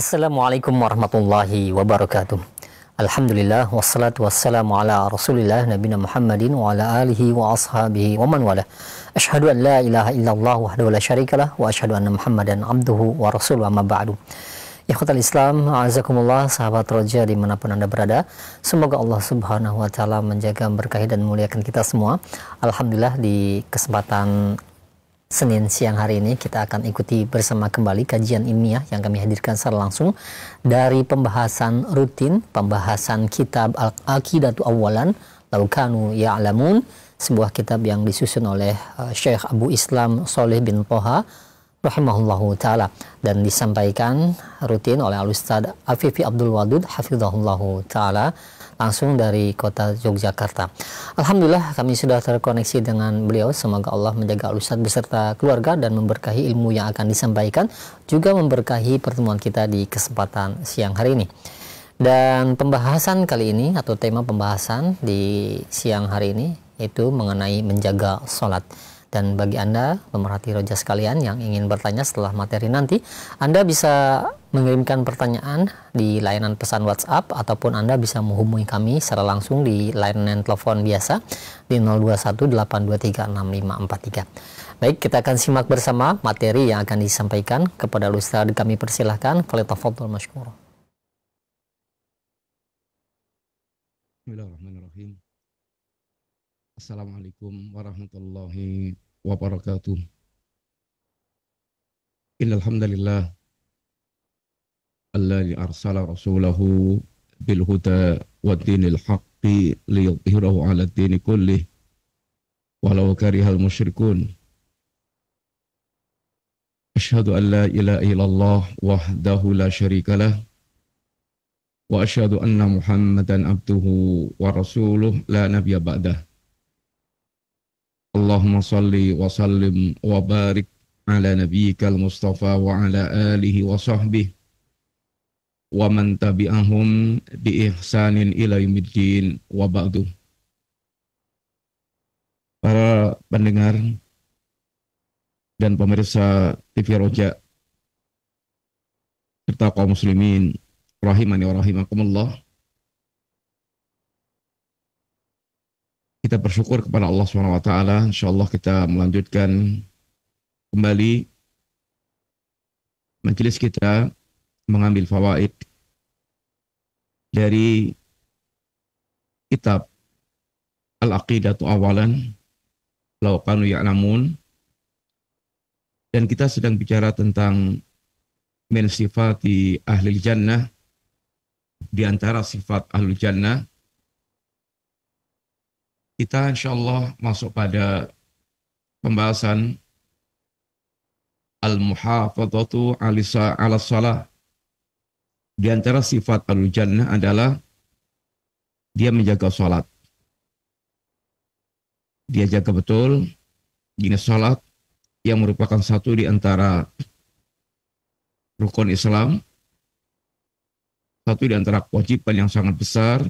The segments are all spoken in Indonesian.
Assalamualaikum warahmatullahi wabarakatuh. Alhamdulillah wassalatu wassalamu ala Rasulillah nabiyina Muhammadin wa ala alihi wa ashabihi wa man wala. Asyhadu an la ilaha illallah wahdahu la syarikalah wa asyhadu anna Muhammadan abduhu wa rasuluhu amma ba'du. Ikhwatal Islam, a'azakumullah, sahabat roja dimanapun Anda berada. Semoga Allah Subhanahu wa taala menjaga, memberkahi dan memuliakan kita semua. Alhamdulillah, di kesempatan Senin siang hari ini kita akan ikuti bersama kembali kajian ilmiah yang kami hadirkan secara langsung dari pembahasan rutin, pembahasan kitab Al-Aqidatu Awwalan Law Kanu Ya'lamun, sebuah kitab yang disusun oleh Syekh Abu Islam Sholeh bin Toha rahimahullahu ta'ala, dan disampaikan rutin oleh Al-Ustaz Afifi Abdul Wadud hafizahullahu ta'ala langsung dari kota Yogyakarta. Alhamdulillah kami sudah terkoneksi dengan beliau. Semoga Allah menjaga Al-Ustaz beserta keluarga dan memberkahi ilmu yang akan disampaikan, juga memberkahi pertemuan kita di kesempatan siang hari ini. Dan pembahasan kali ini atau tema pembahasan di siang hari ini itu mengenai menjaga sholat. Dan bagi Anda pemerhati roja sekalian yang ingin bertanya setelah materi nanti, Anda bisa mengirimkan pertanyaan di layanan pesan WhatsApp, ataupun Anda bisa menghubungi kami secara langsung di layanan telepon biasa di 0218236543. Baik, kita akan simak bersama materi yang akan disampaikan. Kepada Ustaz kami persilahkan, falyatafadhal masykur. Bismillahirrahmanirrahim. Assalamualaikum warahmatullahi wabarakatuh. Innal hamdalillah alladzi arsala rasulahu bil huda waddinil haqqi liyudhhirahu 'ala ad-dini kullih walau karihal musyrikun. Asyhadu an la ilaha illallah wahdahu la syarikalah wa asyhadu anna Muhammadan abduhu wa rasuluh la nabiyya ba'dah. Allahumma salli wa sallim wa barik ala nabiyyikal mustafa wa ala alihi wa sahbihi wa man tabi'ahum bi ihsanin ila yaumiddin wa ba'du. Para pendengar dan pemirsa TV Roja serta kaum muslimin rahimani wa rahimakumullah, kita bersyukur kepada Allah Subhanahu wa taala. Insyaallah kita melanjutkan kembali majelis kita, mengambil fawaid dari kitab Al-Aqidatu Awalan Law Kanu Ya'lamun, dan kita sedang bicara tentang min sifati ahli jannah. Di antara sifat ahli jannah, kita insyaallah masuk pada pembahasan al-muhafadzatu ala shalah. Di antara sifat ahli jannah adalah dia menjaga salat. Dia jaga betul gini salat, yang merupakan satu di antara rukun Islam, satu di antara kewajiban yang sangat besar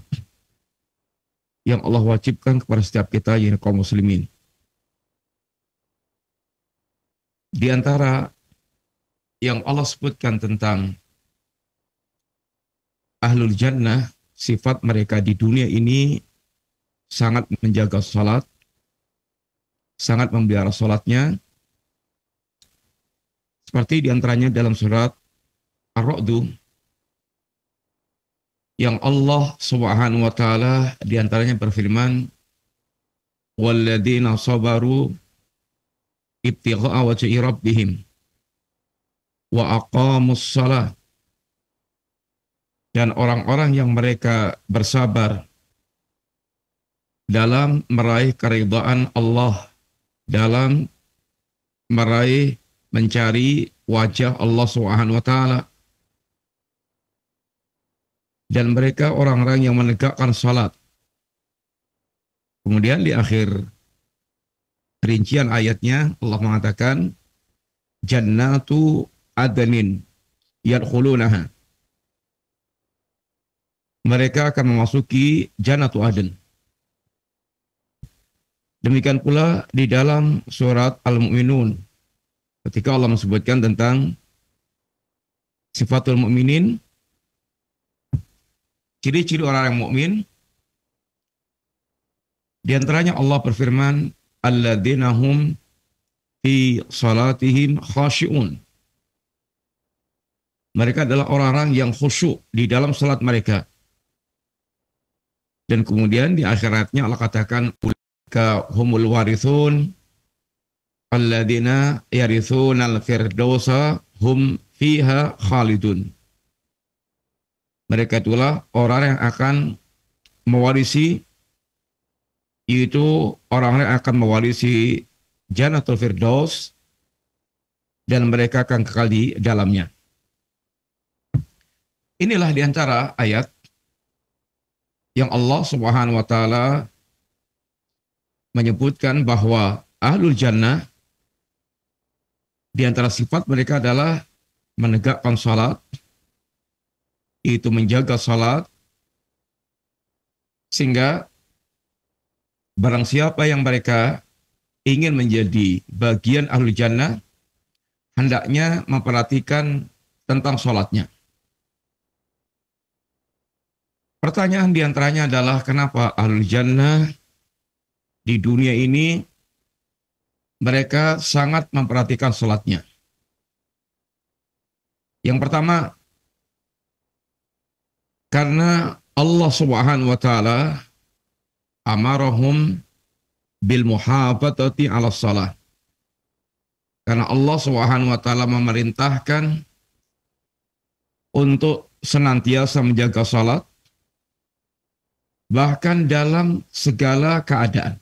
yang Allah wajibkan kepada setiap kita, yaitu kaum muslimin. Di antara yang Allah sebutkan tentang ahlul jannah, sifat mereka di dunia ini sangat menjaga salat, sangat memelihara salatnya. Seperti di antaranya dalam surat Ar-Ra'd, yang Allah Subhanahu wa taala di antaranya berfirman, walladzina sabaru ibtigha'a wajhi rabbihim wa aqamus shalah, dan orang-orang yang mereka bersabar dalam meraih keridhaan Allah, dalam meraih mencari wajah Allah Subhanahu wa taala, dan mereka orang-orang yang menegakkan salat. Kemudian di akhir rincian ayatnya Allah mengatakan jannatu adnin yadkhulunaha. Mereka akan memasuki jannatu adn. Demikian pula di dalam surat Al-Mu'minun ketika Allah menyebutkan tentang sifatul mukminin, ciri-ciri orang yang mukmin. Di antaranya Allah berfirman, alladzina hum fi salatihim khashi'un. Mereka adalah orang-orang yang khusyuk di dalam salat mereka. Dan kemudian di akhiratnya Allah katakan, ulaika humul warithun alladzina yarithunal firdausa hum fiha khalidun. Mereka itulah orang yang akan mewarisi, yaitu orang-orang yang akan mewarisi Jannatul Firdaus, dan mereka akan kekal di dalamnya. Inilah di antara ayat yang Allah Subhanahu wa taala menyebutkan bahwa ahlul jannah di antara sifat mereka adalah menegakkan salat, yaitu menjaga salat, sehingga barang siapa yang mereka ingin menjadi bagian ahlul jannah, hendaknya memperhatikan tentang salatnya. Pertanyaan diantaranya adalah kenapa ahlul jannah di dunia ini mereka sangat memperhatikan salatnya. Yang pertama, karena Allah Subhanahu wa taala amarahum bil muhafadzati 'ala shalah. Karena Allah Subhanahu wa taala memerintahkan untuk senantiasa menjaga salat, bahkan dalam segala keadaan.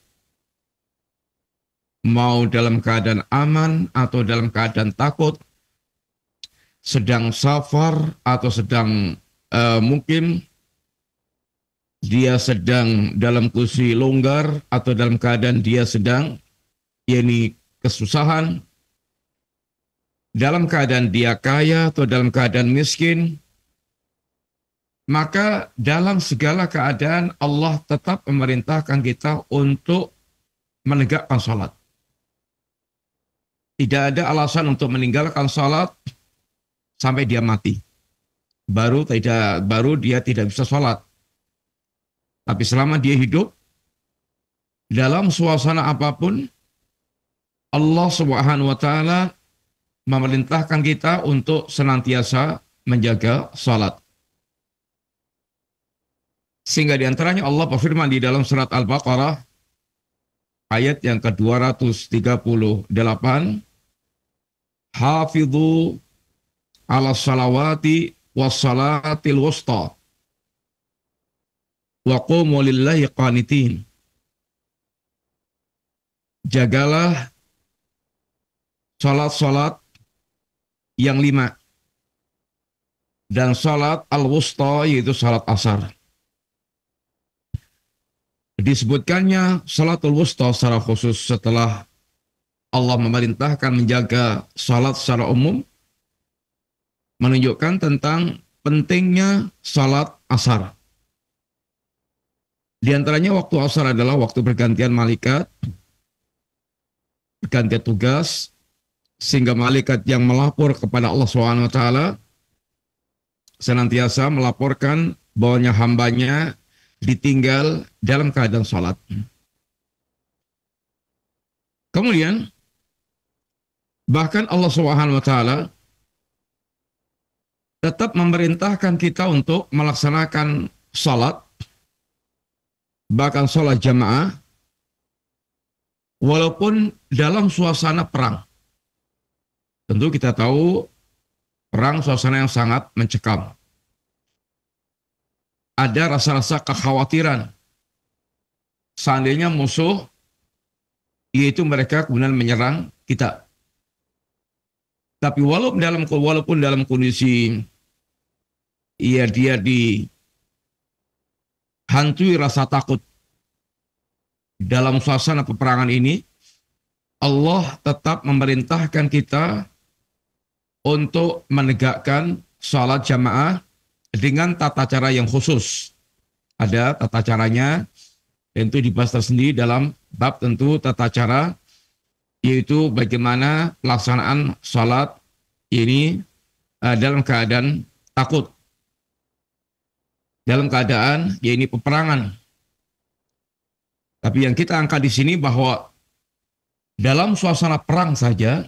Mau dalam keadaan aman atau dalam keadaan takut, sedang safar atau sedang mungkin dia sedang dalam kondisi longgar atau dalam keadaan dia sedang kesusahan, dalam keadaan dia kaya atau dalam keadaan miskin, maka dalam segala keadaan Allah tetap memerintahkan kita untuk menegakkan salat. Tidak ada alasan untuk meninggalkan salat sampai dia mati. Baru dia tidak bisa salat. Tapi selama dia hidup dalam suasana apapun, Allah Subhanahu wa taala memerintahkan kita untuk senantiasa menjaga salat. Sehingga diantaranya Allah berfirman di dalam surat Al-Baqarah ayat yang ke-238, hafidhu ala salawati was salatil wusta wa qumu lillahi qanitin. Jagalah salat-salat yang 5 dan salat al-wusta, yaitu salat asar. Disebutkannya salatul wusta secara khusus setelah Allah memerintahkan menjaga salat secara umum, menunjukkan tentang pentingnya salat asar. Di antaranya waktu asar adalah waktu pergantian malaikat, pergantian tugas, sehingga malaikat yang melapor kepada Allah SWT senantiasa melaporkan bahwanya hambanya ditinggal dalam keadaan salat. Kemudian bahkan Allah SWT tetap memerintahkan kita untuk melaksanakan salat, bahkan salat jamaah, walaupun dalam suasana perang. Tentu kita tahu perang suasana yang sangat mencekam. Ada rasa-rasa kekhawatiran seandainya musuh, yaitu mereka kemudian menyerang kita. Tapi walaupun dalam kondisi dia dihantui rasa takut dalam suasana peperangan ini, Allah tetap memerintahkan kita untuk menegakkan salat jamaah dengan tata cara yang khusus. Ada tata caranya, tentu dibahas tersendiri dalam bab tentu tata cara, yaitu bagaimana pelaksanaan salat ini dalam keadaan takut, dalam keadaan ya ini peperangan. Tapi yang kita angkat di sini bahwa dalam suasana perang saja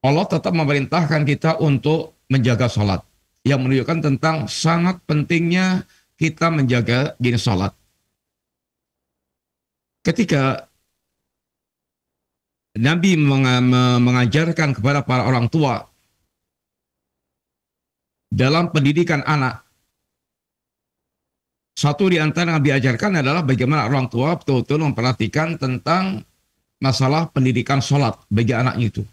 Allah tetap memerintahkan kita untuk menjaga sholat, yang menunjukkan tentang sangat pentingnya kita menjaga diri sholat. Ketika Nabi mengajarkan kepada para orang tua dalam pendidikan anak, satu di antara yang diajarkan adalah bagaimana orang tua betul-betul memperhatikan tentang masalah pendidikan sholat bagi anaknya itu.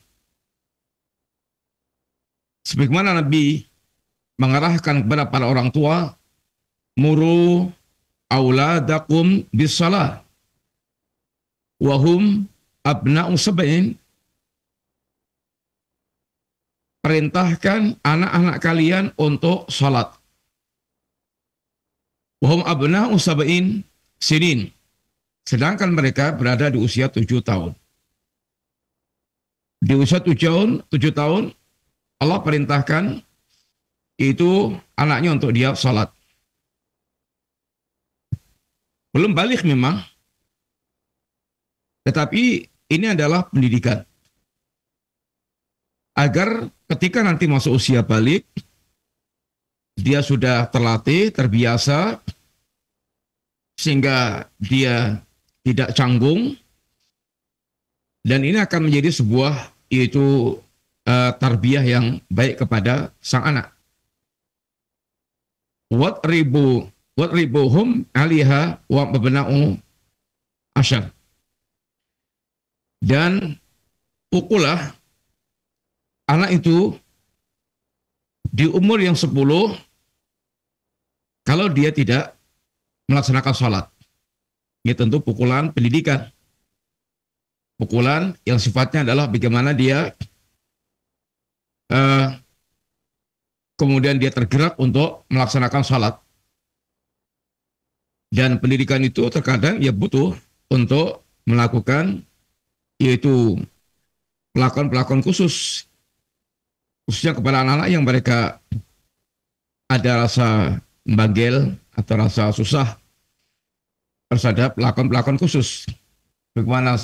Sebagaimana Nabi mengarahkan kepada para orang tua, muru auladakum bisalah wahum abna'u sab'in, perintahkan anak-anak kalian untuk salat. Wahum abna'u sab'in sinin, sedangkan mereka berada di usia 7 tahun. Di usia 7 tahun Allah perintahkan itu anaknya untuk dia salat. Belum balik memang, tetapi ini adalah pendidikan. Agar ketika nanti masuk usia balik, dia sudah terlatih, terbiasa, sehingga dia tidak canggung, dan ini akan menjadi sebuah yaitu tarbiyah yang baik kepada sang anak. Wadribuhum aliha wa mabna'u asyar. Dan pukullah anak itu di umur yang 10 kalau dia tidak melaksanakan sholat. Ini tentu pukulan pendidikan. Pukulan yang sifatnya adalah bagaimana dia kemudian dia tergerak untuk melaksanakan sholat. Dan pendidikan itu terkadang ya butuh untuk melakukan yaitu pelakon-pelakon khusus, khususnya kepada anak-anak yang mereka ada rasa bagel atau rasa susah, harus ada pelakon-pelakon khusus. Bagaimana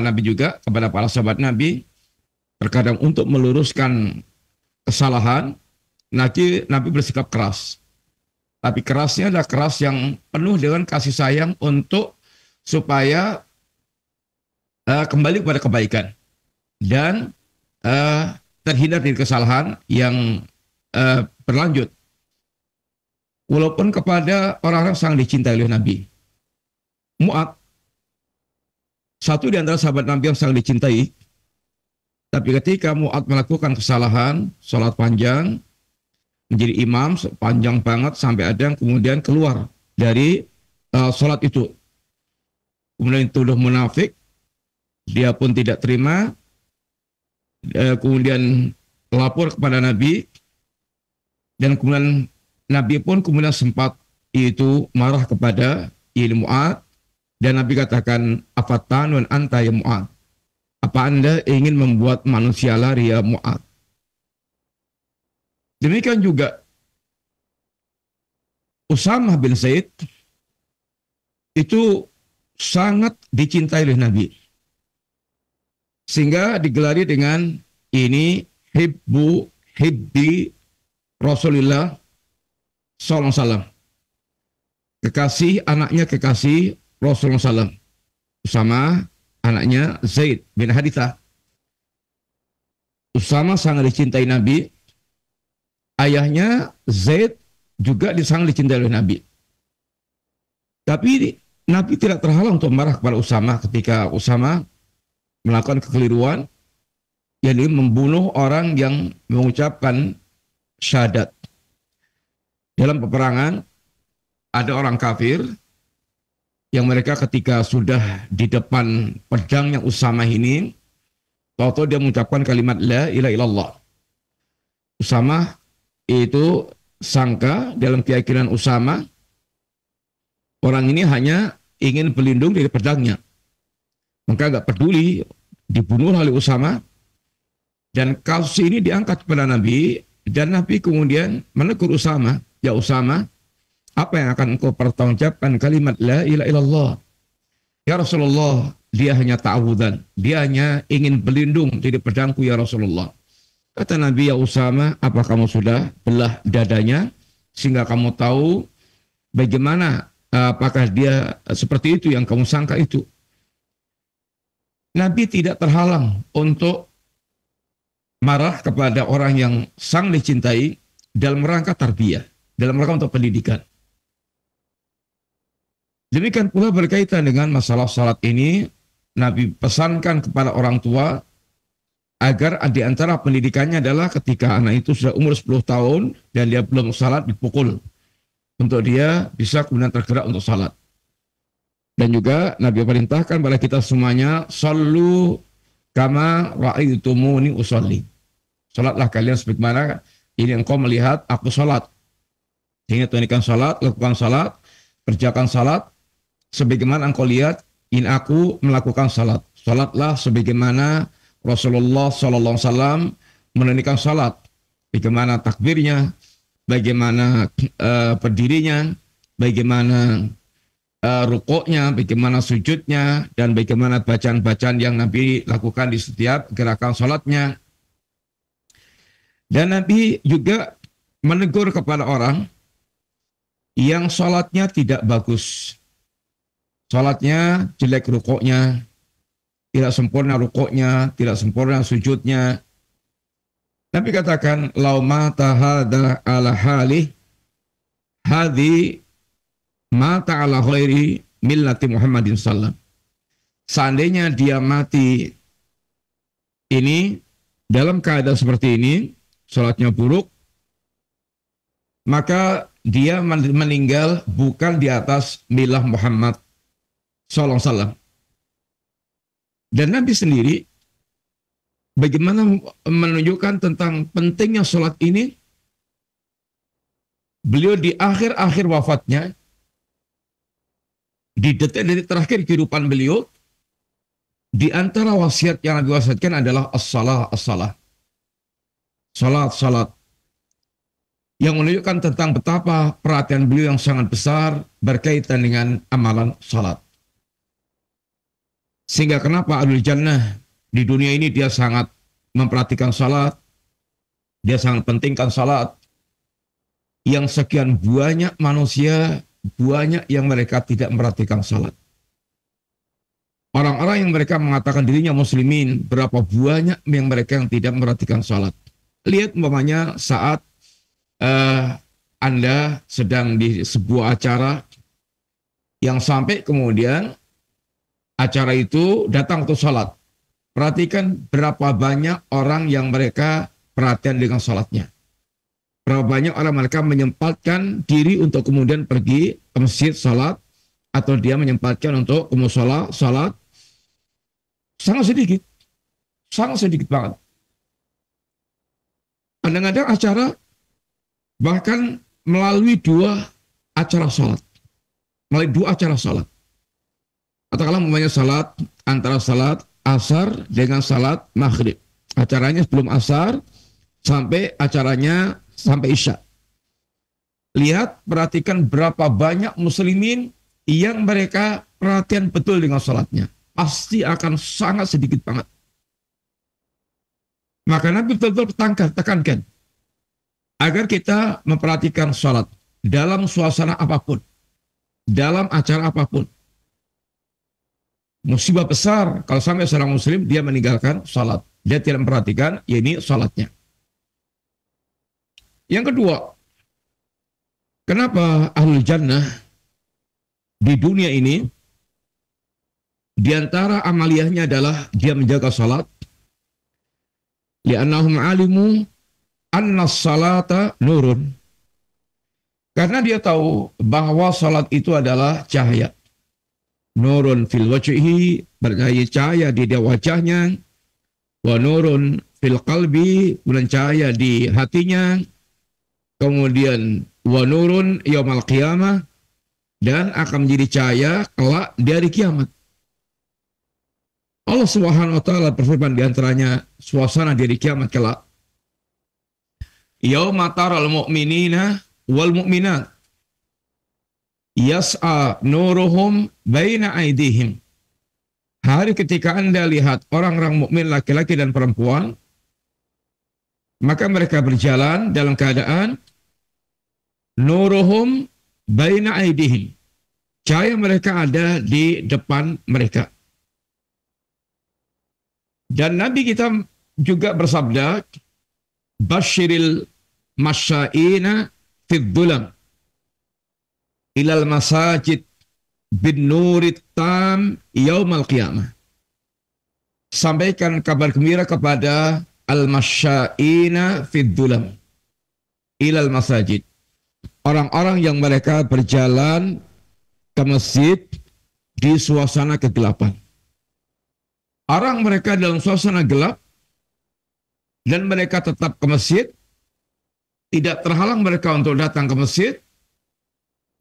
Nabi juga kepada para sahabat Nabi, terkadang untuk meluruskan kesalahan, Nabi bersikap keras. Tapi kerasnya adalah keras yang penuh dengan kasih sayang untuk supaya kembali kepada kebaikan dan terhindar dari kesalahan yang berlanjut. Walaupun kepada orang-orang sangat dicintai oleh Nabi. Mu'ad, satu di antara sahabat Nabi yang sangat dicintai, tapi ketika Mu'ad melakukan kesalahan, sholat panjang, menjadi imam panjang banget sampai ada yang kemudian keluar dari sholat itu. Kemudian dituduh munafik, dia pun tidak terima, kemudian lapor kepada Nabi, dan kemudian Nabi pun kemudian sempat itu marah kepada Mu'ad, dan Nabi katakan, afatanun anta ya Mu'ad, apa Anda ingin membuat manusia lari ya Mu'ad? Demikian juga Usamah bin Zaid itu sangat dicintai oleh Nabi. Sehingga digelari dengan ini hibbi Rasulullah sallallahu alaihi wasallam. Kekasih anaknya kekasih Rasulullah sallallahu Usama anaknya Zaid bin Harithah. Usama sangat dicintai Nabi. Ayahnya Zaid juga sangat dicintai oleh Nabi. Tapi Nabi tidak terhalang untuk marah kepada Usama ketika Usama melakukan kekeliruan, yakni membunuh orang yang mengucapkan syahadat. Dalam peperangan ada orang kafir yang mereka ketika sudah di depan pedangnya Usama ini, tahu-tahu dia mengucapkan kalimat la ilaha illallah. Usama itu sangka dalam keyakinan Usama orang ini hanya ingin berlindung dari pedangnya, maka nggak peduli dibunuh oleh Usama, Dan kasus ini diangkat kepada Nabi, dan Nabi kemudian menegur Usama, ya Usama, apa yang akan engkau pertanggungjawabkan kalimat la ilaha illallah? Ya Rasulullah, dia hanya ta'awudan, dia hanya ingin berlindung dari pedangku ya Rasulullah. Kata Nabi, ya Usama, apa kamu sudah belah dadanya sehingga kamu tahu bagaimana, apakah dia seperti itu yang kamu sangka itu? Nabi tidak terhalang untuk marah kepada orang yang sangat dicintai dalam rangka tarbiyah, dalam rangka untuk pendidikan. Demikian pula berkaitan dengan masalah salat ini, Nabi pesankan kepada orang tua agar di antara pendidikannya adalah ketika anak itu sudah umur 10 tahun dan dia belum salat, dipukul untuk dia bisa kemudian tergerak untuk salat. Dan juga Nabi perintahkan pada kita semuanya, sallu kama ra'aitumuni usolli. Salatlah kalian sebagaimana ini engkau melihat aku salat. Sehingga tunaikan salat, lakukan salat, kerjakan salat sebagaimana engkau lihat ini aku melakukan salat. Salatlah sebagaimana Rasulullah SAW menunaikan salat. Bagaimana takbirnya, bagaimana berdirinya, bagaimana rukuknya, bagaimana sujudnya, dan bagaimana bacaan-bacaan yang Nabi lakukan di setiap gerakan salatnya. Dan Nabi juga menegur kepada orang yang salatnya tidak bagus. Salatnya jelek rukuknya, tidak sempurna rukuknya, tidak sempurna sujudnya. Nabi katakan, lau mata hadha ala halih, hadhi mata ala khairi millati Muhammadin sallam. Seandainya dia mati ini dalam keadaan seperti ini, salatnya buruk, maka dia meninggal bukan di atas milah Muhammad sallallahu alaihi wasallam. Dan Nabi sendiri bagaimana menunjukkan tentang pentingnya salat ini, beliau di akhir-akhir wafatnya, di detik-detik terakhir kehidupan beliau, di antara wasiat yang Nabi wasiatkan adalah as-salah, as-salah. Salat. Yang menunjukkan tentang betapa perhatian beliau yang sangat besar berkaitan dengan amalan salat. Sehingga kenapa Ahlul Jannah di dunia ini dia sangat memperhatikan salat, dia sangat pentingkan salat. Yang sekian banyak manusia, banyak yang mereka tidak memperhatikan salat. Orang-orang yang mereka mengatakan dirinya muslimin, berapa banyak yang mereka yang tidak memperhatikan salat. Lihat umpamanya saat Anda sedang di sebuah acara yang sampai kemudian acara itu datang untuk salat. Perhatikan berapa banyak orang yang mereka perhatian dengan salatnya. Berapa banyak orang mereka menyempatkan diri untuk kemudian pergi ke masjid salat, atau dia menyempatkan untuk ke mushola salat. Sangat sedikit banget. Kadang-kadang acara bahkan melalui dua acara salat. Katakanlah umpamanya salat antara salat asar dengan salat maghrib. Acaranya sebelum asar sampai acaranya sampai isya. Lihat, perhatikan berapa banyak muslimin yang mereka perhatian betul dengan salatnya. Pasti akan sangat sedikit banget. Maka Nabi betul-betul tekankan agar kita memperhatikan salat dalam suasana apapun, dalam acara apapun. Musibah besar kalau sampai seorang muslim dia meninggalkan salat, dia tidak memperhatikan, ya ini salatnya. Yang kedua, kenapa Ahlul Jannah di dunia ini di antara amaliyahnya adalah dia menjaga salat? Li'annahum alimu anna salata nurun. Karena dia tahu bahwa salat itu adalah cahaya. Nurun fil wajhi, bercahaya di wajahnya. Wa nurun fil qalbi, bercahaya di hatinya. Kemudian wa nurun yaumal qiyamah, dan akan menjadi cahaya kelak di hari kiamat. Allah Subhanahu wa taala berfirman di antaranya suasana di hari kiamat kelak. Yauma taral mu'minina wal mu'minat yas'a nuruhum baina aydihim. Hari ketika Anda lihat orang-orang mukmin laki-laki dan perempuan, maka mereka berjalan dalam keadaan nuruhum baina aydihim. Cahaya mereka ada di depan mereka. Dan Nabi kita juga bersabda, Bashiril masya'ina fid dulam ilal masajid bin nurit tam yaumal qiyamah. Sampaikan kabar gembira kepada al-masya'ina fid dulam ilal masajid. Orang-orang yang mereka berjalan ke masjid di suasana kegelapan. Orang mereka dalam suasana gelap dan mereka tetap ke masjid, tidak terhalang mereka untuk datang ke masjid,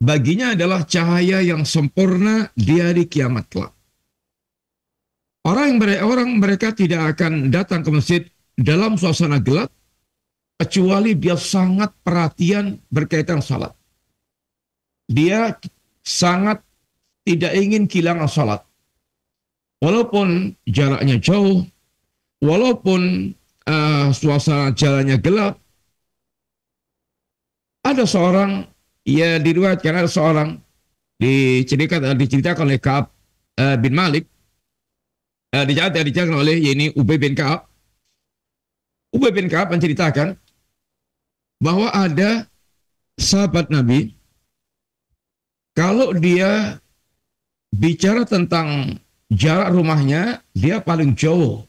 baginya adalah cahaya yang sempurna di hari kiamat kelak. Orang mereka tidak akan datang ke masjid dalam suasana gelap, kecuali dia sangat perhatian berkaitan salat. Dia sangat tidak ingin kehilangan salat. Walaupun jaraknya jauh, walaupun suasana jalannya gelap, ada seorang, ya diriwayatkan ada seorang diceritakan oleh Ka'ab bin Malik, diceritakan oleh Ubay bin Ka'ab. Ubay bin Ka'ab menceritakan bahwa ada sahabat Nabi, kalau dia bicara tentang jarak rumahnya, dia paling jauh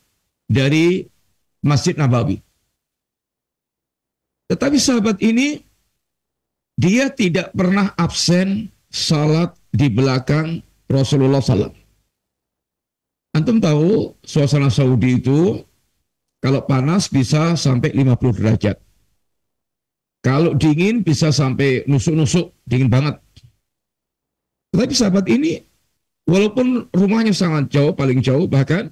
dari Masjid Nabawi. Tetapi sahabat ini, dia tidak pernah absen salat di belakang Rasulullah SAW. Antum tahu, suasana Saudi itu, kalau panas bisa sampai 50 derajat. Kalau dingin bisa sampai nusuk-nusuk, dingin banget. Tetapi sahabat ini, walaupun rumahnya sangat jauh, paling jauh bahkan,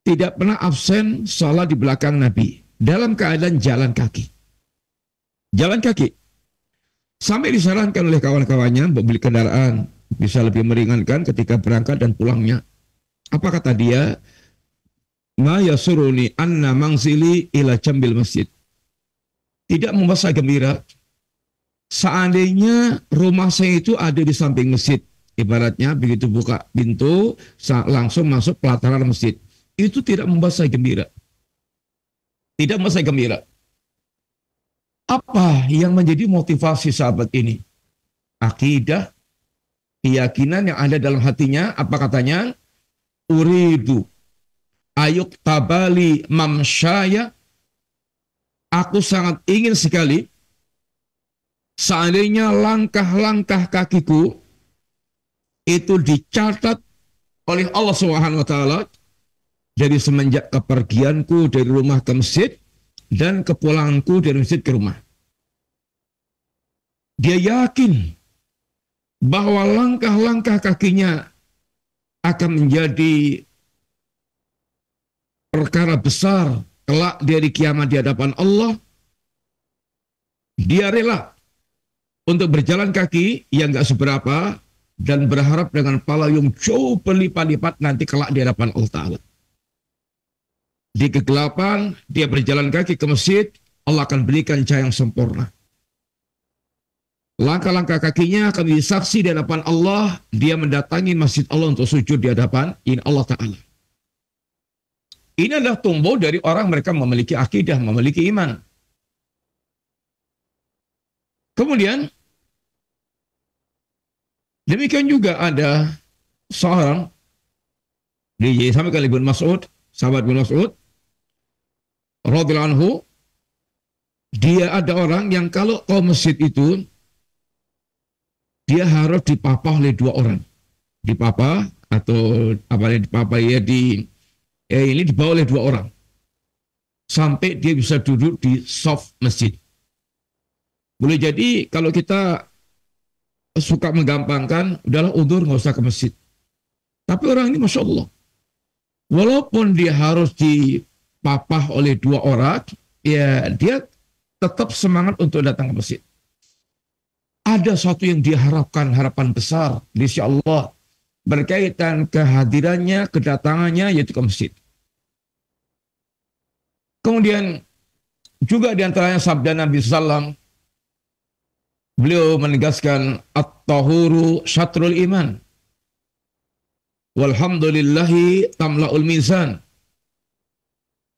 tidak pernah absen salat di belakang Nabi. Dalam keadaan jalan kaki. Jalan kaki. Sampai disarankan oleh kawan-kawannya membeli kendaraan. Bisa lebih meringankan ketika berangkat dan pulangnya. Apa kata dia? Ma yasuruni anna mangzili ila jambil masjid. Tidak membuat saya gembira. Seandainya rumah saya itu ada di samping masjid. Ibaratnya begitu buka pintu, langsung masuk pelataran masjid. Itu tidak membuat saya gembira. Tidak membuat saya gembira. Apa yang menjadi motivasi sahabat ini? Akidah, keyakinan yang ada dalam hatinya. Apa katanya? Uridu ayuk tabali mamsyaya. Aku sangat ingin sekali seandainya langkah-langkah kakiku itu dicatat oleh Allah Subhanahu wa taala dari semenjak kepergianku dari rumah ke masjid dan kepulanganku dari masjid ke rumah. Dia yakin bahwa langkah-langkah kakinya akan menjadi perkara besar kelak dari kiamat di hadapan Allah. Dia rela untuk berjalan kaki yang gak seberapa dan berharap dengan pahala yang jauh berlipat-lipat nanti kelak di hadapan Allah Ta'ala. Di kegelapan, dia berjalan kaki ke masjid, Allah akan berikan cahaya yang sempurna. Langkah-langkah kakinya akan menjadi saksi di hadapan Allah, dia mendatangi masjid Allah untuk sujud di hadapan Allah Ta'ala. Ini adalah tumbuh dari orang mereka memiliki akidah, memiliki iman. Kemudian, demikian juga ada seorang, disampaikan oleh Ibnu Mas'ud, sahabat Ibnu Mas'ud, radhiyallahu anhu, dia ada orang yang kalau ke masjid itu, dia harus dipapah oleh dua orang. Dipapah, atau apa yang dipapah ya, ini dibawa oleh dua orang. Sampai dia bisa duduk di soft masjid. Boleh jadi kalau kita suka menggampangkan, udahlah undur, nggak usah ke masjid. Tapi orang ini Masya Allah, Walaupun dia harus dipapah oleh 2 orang, ya dia tetap semangat untuk datang ke masjid. Ada satu yang dia harapkan, harapan besar di sisi Allah berkaitan kehadirannya, kedatangannya, yaitu ke masjid. Kemudian juga di antaranya sabda Nabi SAW, beliau menegaskan at-tahuru syatrul iman. Walhamdulillahi tamla'ul mizan.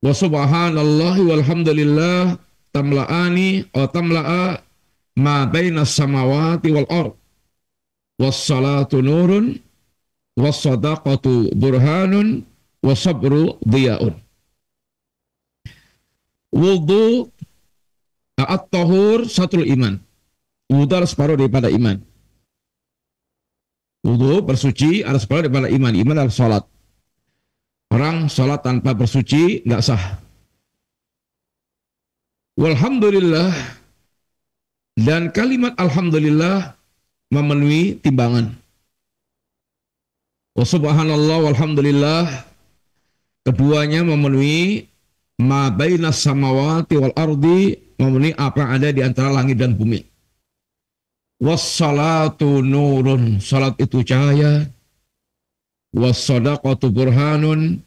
Wa subhanallahi walhamdulillah tamla'ani wa tamla'a ma bainas samawati wal ard. Wassalatu nurun wassadaqatu burhanun wasabru diya'un. Wudu at-tahur syatrul iman. Wudu adalah separuh daripada iman. Wudu bersuci ada separuh daripada iman. Iman adalah salat. Orang salat tanpa bersuci nggak sah. Walhamdulillah, dan kalimat alhamdulillah memenuhi timbangan. Wa subhanallah walhamdulillah, keduanya memenuhi ma bainas samawati wal ardi, memenuhi apa yang ada di antara langit dan bumi. Wassalatu nurun, salat itu cahaya. Wassadaqatu burhanun,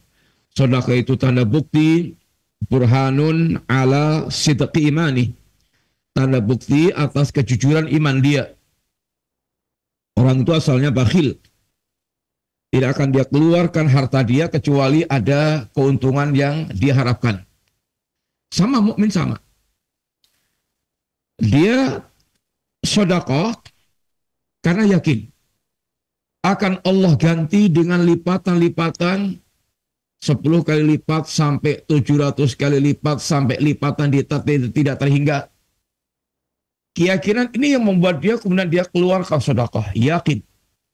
sedekah itu tanda bukti. Burhanun ala sidqi imani, tanda bukti atas kejujuran iman dia. Orang itu asalnya bakhil, tidak akan dia keluarkan harta dia kecuali ada keuntungan yang dia harapkan. Sama mukmin sama. Dia sedekah karena yakin akan Allah ganti dengan lipatan-lipatan 10 kali lipat sampai 700 kali lipat sampai lipatan tidak terhingga. Keyakinan ini yang membuat dia kemudian dia keluarkan sedekah, yakin.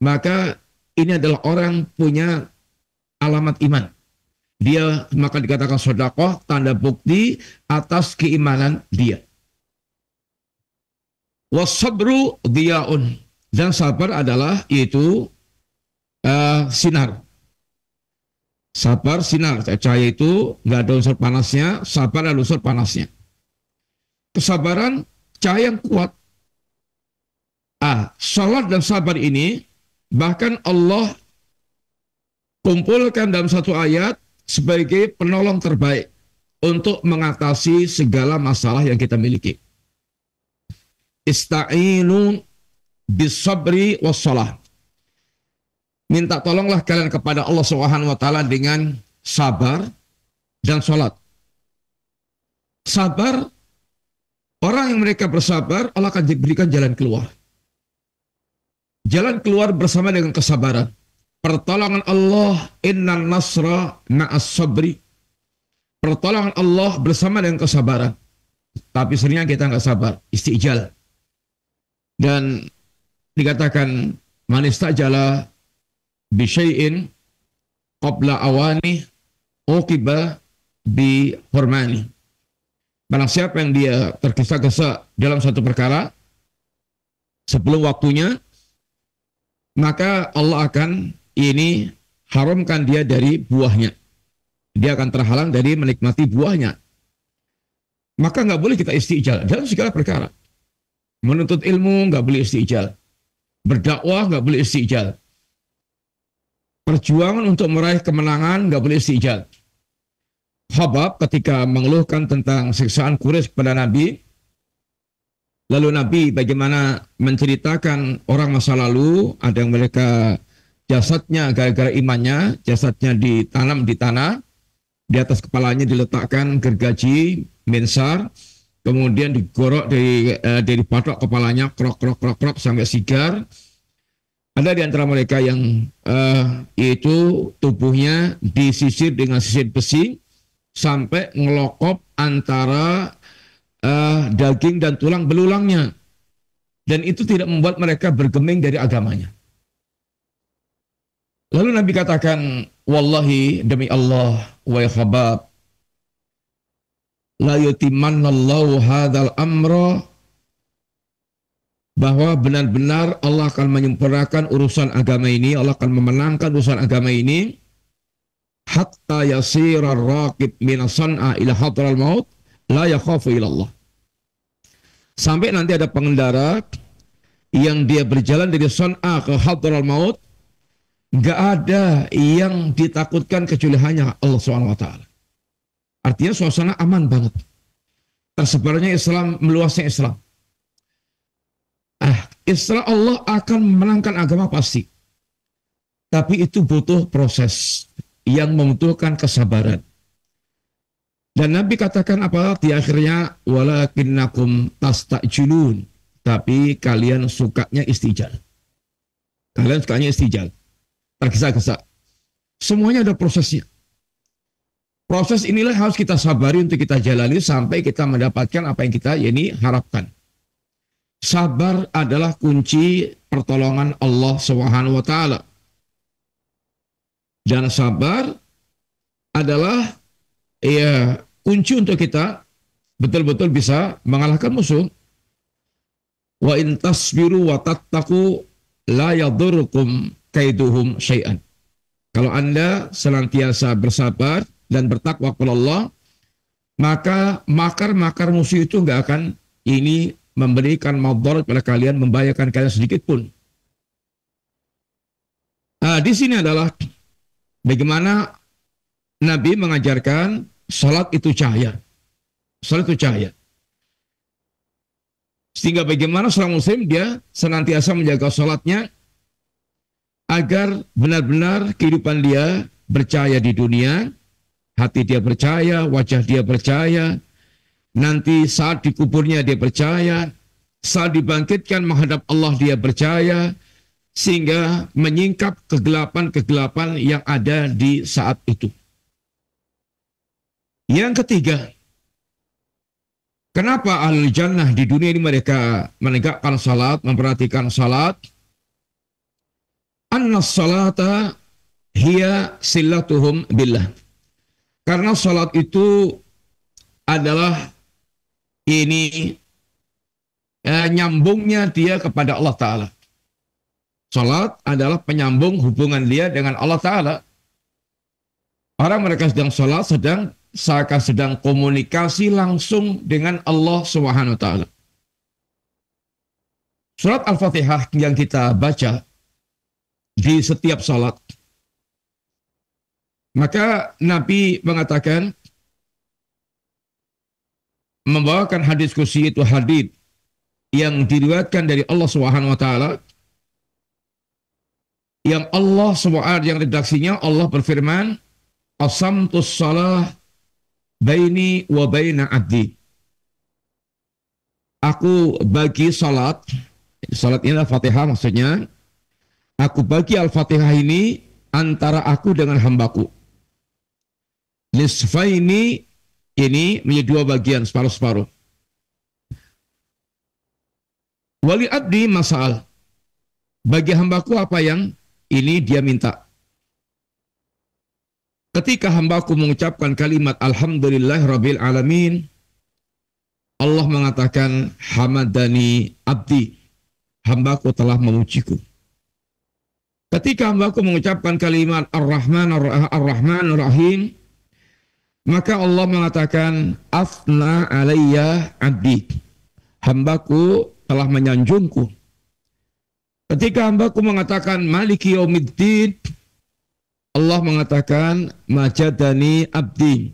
Maka ini adalah orang punya alamat iman. Dia maka dikatakan sedekah, tanda bukti atas keimanan dia. Wasabru diya'un, dan sabar adalah yaitu sinar. Sabar sinar, cahaya itu nggak ada unsur panasnya, sabar ada unsur panasnya. Kesabaran cahaya yang kuat. Salat dan sabar ini bahkan Allah kumpulkan dalam satu ayat sebagai penolong terbaik untuk mengatasi segala masalah yang kita miliki. Ista'inu bis-sabri was-shalah. Minta tolonglah kalian kepada Allah Subhanahu wa taala dengan sabar dan salat. Sabar, orang yang mereka bersabar, Allah akan diberikan jalan keluar. Jalan keluar bersama dengan kesabaran. Pertolongan Allah, innan nasra ma'as sabri. Pertolongan Allah bersama dengan kesabaran. Tapi seringnya kita nggak sabar, istijal. Dan dikatakan man istajala bi syai'in qabla awani uqiba bi hurmani. Barang siapa yang dia tergesa-gesa dalam satu perkara sebelum waktunya, maka Allah akan ini haramkan dia dari buahnya. Dia akan terhalang dari menikmati buahnya. Maka nggak boleh kita istijal dalam segala perkara. Menuntut ilmu nggak boleh istijal. Berdakwah nggak boleh istijal. Perjuangan untuk meraih kemenangan nggak boleh istijal. Khabab ketika mengeluhkan tentang siksaan Quraisy kepada Nabi, lalu Nabi bagaimana menceritakan orang masa lalu, ada yang mereka jasadnya gara-gara imannya, jasadnya ditanam di tanah, di atas kepalanya diletakkan gergaji, mensar, kemudian digorok dari patok kepalanya, krok sampai sigar. Ada di antara mereka yang yaitu tubuhnya disisir dengan sisir besi sampai ngelokop antara daging dan tulang belulangnya. Dan itu tidak membuat mereka bergeming dari agamanya. Lalu Nabi katakan, wallahi demi Allah, wa khabab, la yutimannallahu hadzal amra, bahwa benar-benar Allah akan menyempurnakan urusan agama ini, Allah akan memenangkan urusan agama ini, hatta yasira ar-raqib min san'a ila hadral maut la yakhafu ila Allah. Sampai nanti ada pengendara yang dia berjalan dari San'a ke hadral maut, nggak ada yang ditakutkan kecuali hanya Allah SWT. Artinya suasana aman banget. Tersebarnya Islam, meluasnya Islam. Islam Allah akan memenangkan agama pasti. Tapi itu butuh proses yang membutuhkan kesabaran. Dan Nabi katakan apa di akhirnya? Walakinnakum tastajilun. Tapi kalian sukanya istijal. Kalian sukanya istijal. Tergesa-gesa. Semuanya ada prosesnya. Proses inilah harus kita sabari untuk kita jalani sampai kita mendapatkan apa yang kita harapkan. Sabar adalah kunci pertolongan Allah Subhanahu wa taala. Dan sabar adalah kunci untuk kita betul-betul bisa mengalahkan musuh. Wa in tasbiru wa tattaqu la yadurrukum kaiduhum syai'an. Kalau Anda senantiasa bersabar dan bertakwa kepada Allah, maka makar-makar musuh itu enggak akan memberikan madarat pada kalian, membahayakan kalian sedikit pun. Di sini adalah bagaimana Nabi mengajarkan salat itu cahaya. Salat itu cahaya. Sehingga bagaimana seorang muslim dia senantiasa menjaga salatnya agar benar-benar kehidupan dia bercahaya di dunia, hati dia percaya, wajah dia percaya, nanti saat dikuburnya dia percaya, saat dibangkitkan menghadap Allah dia percaya, sehingga menyingkap kegelapan-kegelapan yang ada di saat itu. Yang ketiga, kenapa ahli jannah di dunia ini mereka menegakkan salat, memperhatikan salat? Anna salata hiya silatuhum billah. Karena salat itu adalah nyambungnya dia kepada Allah Ta'ala. Salat adalah penyambung hubungan dia dengan Allah Ta'ala. Orang mereka sedang salat, sedang komunikasi langsung dengan Allah Subhanahu wa taala. Surat Al-Fatihah yang kita baca di setiap salat, maka Nabi mengatakan, membawakan hadis kursi, itu hadis yang diriwayatkan dari Allah Subhanahu wa taala, yang Allah Subhanahu, yang redaksinya Allah berfirman, "Qasamtus shalah baini wa baina abdi." Aku bagi salat ini Al-Fatihah maksudnya, aku bagi Al-Fatihah ini antara aku dengan hambaku. Nisfaini, ini menjadi dua bagian, separuh-separuh. Wali abdi masal, bagi hambaku apa yang dia minta. Ketika hambaku mengucapkan kalimat Alhamdulillahirabbil alamin, Allah mengatakan hamadani abdi, hambaku telah memujiku. Ketika hambaku mengucapkan kalimat Ar-Rahman Ar-Rahim, maka Allah mengatakan afna alayya abdi, hambaku telah menyanjungku. Ketika hambaku mengatakan Maliki Yaumiddin, Allah mengatakan majadani abdi,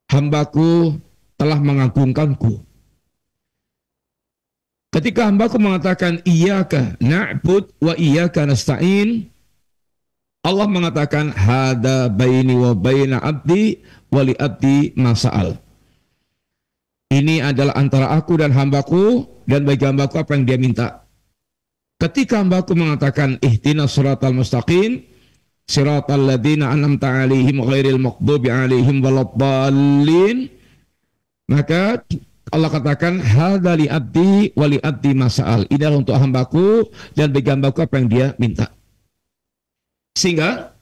hambaku telah mengagungkanku. Ketika hambaku mengatakan iyyaka na'bud wa iyyaka nasta'in, Allah mengatakan hada baini wa baina abdi wa li abdi masa'al. Ini adalah antara aku dan hambaku, dan bagi hambaku apa yang dia minta. Ketika hambaku mengatakan ihdinas siratal mustaqim, siratal ladzina an'amta 'alaihim ghairil maghdubi 'alaihim waladdallin, maka Allah katakan hadza li abdi wa li abdi masa'al. Ini adalah untuk hambaku dan bagi hambaku apa yang dia minta. Sehingga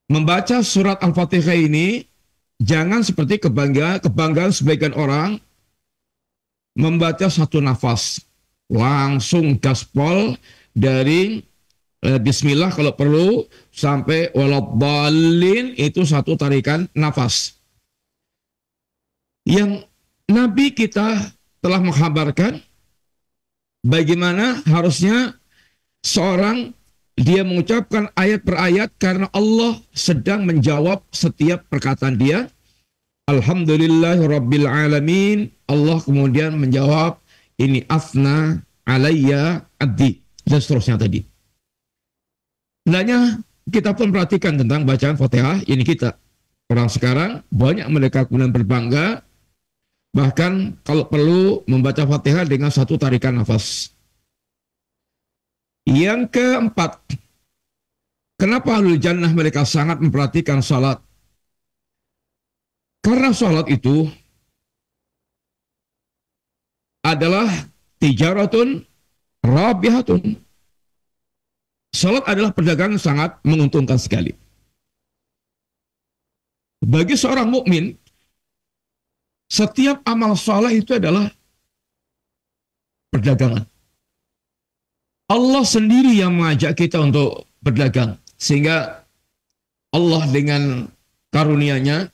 membaca surat Al-Fatihah ini jangan seperti kebanggaan sebagian orang membaca satu nafas, langsung gaspol dari bismillah kalau perlu, sampai waladhdallin itu satu tarikan nafas. Yang Nabi kita telah menghabarkan bagaimana harusnya seorang dia mengucapkan ayat per ayat karena Allah sedang menjawab setiap perkataan dia. Alhamdulillahirabbil alamin. Allah kemudian menjawab, ini afna alayya abdi, dan seterusnya tadi. Hendaknya kita pun perhatikan tentang bacaan Fatihah ini kita. Orang sekarang banyak mereka kemudian berbangga, bahkan kalau perlu membaca Fatihah dengan satu tarikan nafas. Yang keempat, kenapa ahlul jannah mereka sangat memperhatikan salat? Karena salat itu adalah tijaratun rabihatun. Salat adalah perdagangan sangat menguntungkan sekali. Bagi seorang mukmin, setiap amal saleh itu adalah perdagangan. Allah sendiri yang mengajak kita untuk berdagang. Sehingga Allah dengan karunia-Nya,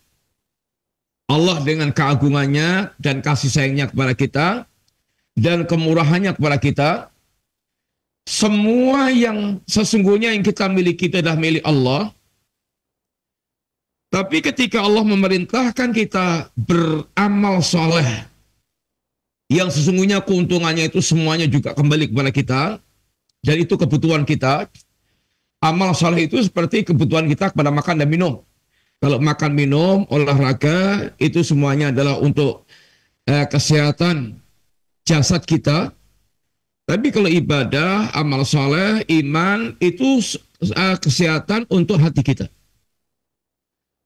Allah dengan keagungannya dan kasih sayangnya kepada kita, dan kemurahannya kepada kita, semua yang sesungguhnya yang kita miliki itu adalah milik Allah. Tapi ketika Allah memerintahkan kita beramal soleh, yang sesungguhnya keuntungannya itu semuanya juga kembali kepada kita, dan itu kebutuhan kita. Amal soleh itu seperti kebutuhan kita kepada makan dan minum. Kalau makan, minum, olahraga, itu semuanya adalah untuk kesehatan jasad kita. Tapi kalau ibadah, amal soleh, iman, itu kesehatan untuk hati kita.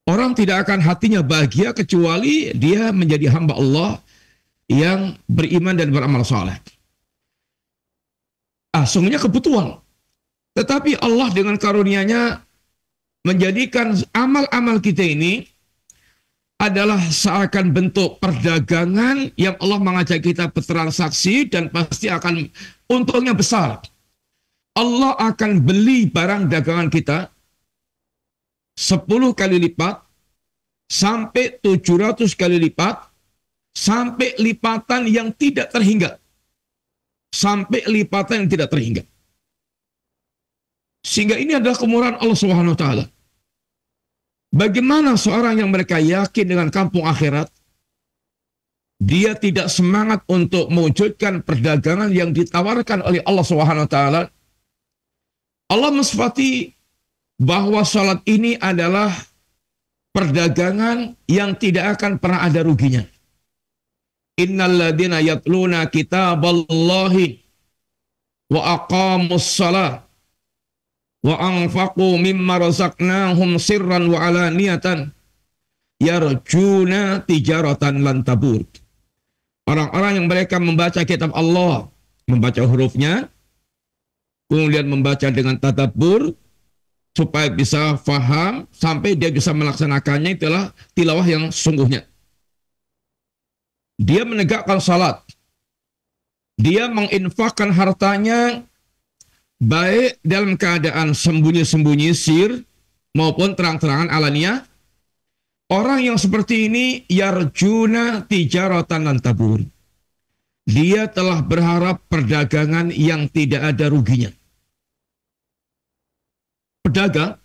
Orang tidak akan hatinya bahagia kecuali dia menjadi hamba Allah yang beriman dan beramal soleh. Sungguhnya kebutuhan. Tetapi Allah dengan karunia-Nya menjadikan amal-amal kita ini adalah seakan bentuk perdagangan yang Allah mengajak kita bertransaksi dan pasti akan untungnya besar. Allah akan beli barang dagangan kita 10 kali lipat, sampai 700 kali lipat, sampai lipatan yang tidak terhingga. Sampai lipatan yang tidak terhingga. Sehingga ini adalah kemurahan Allah Subhanahu wa taala. Bagaimana seorang yang mereka yakin dengan kampung akhirat, dia tidak semangat untuk mewujudkan perdagangan yang ditawarkan oleh Allah Subhanahu wa taala. Allah mensifati bahwa salat ini adalah perdagangan yang tidak akan pernah ada ruginya. Innalladzina yatluna kitaballahi wa aqamus shalah wa anfaqu mimma razaqnahum sirran wa alaniyatan yarjuna tijaratan lan tabur. Orang-orang yang mereka membaca kitab Allah, membaca hurufnya, kemudian membaca dengan tadabbur supaya bisa faham sampai dia bisa melaksanakannya, itulah tilawah yang sungguhnya. Dia menegakkan salat. Dia menginfakkan hartanya baik dalam keadaan sembunyi-sembunyi sir maupun terang-terangan alania. Orang yang seperti ini yarjuna tijaratan lan tabur. Dia telah berharap perdagangan yang tidak ada ruginya. Pedagang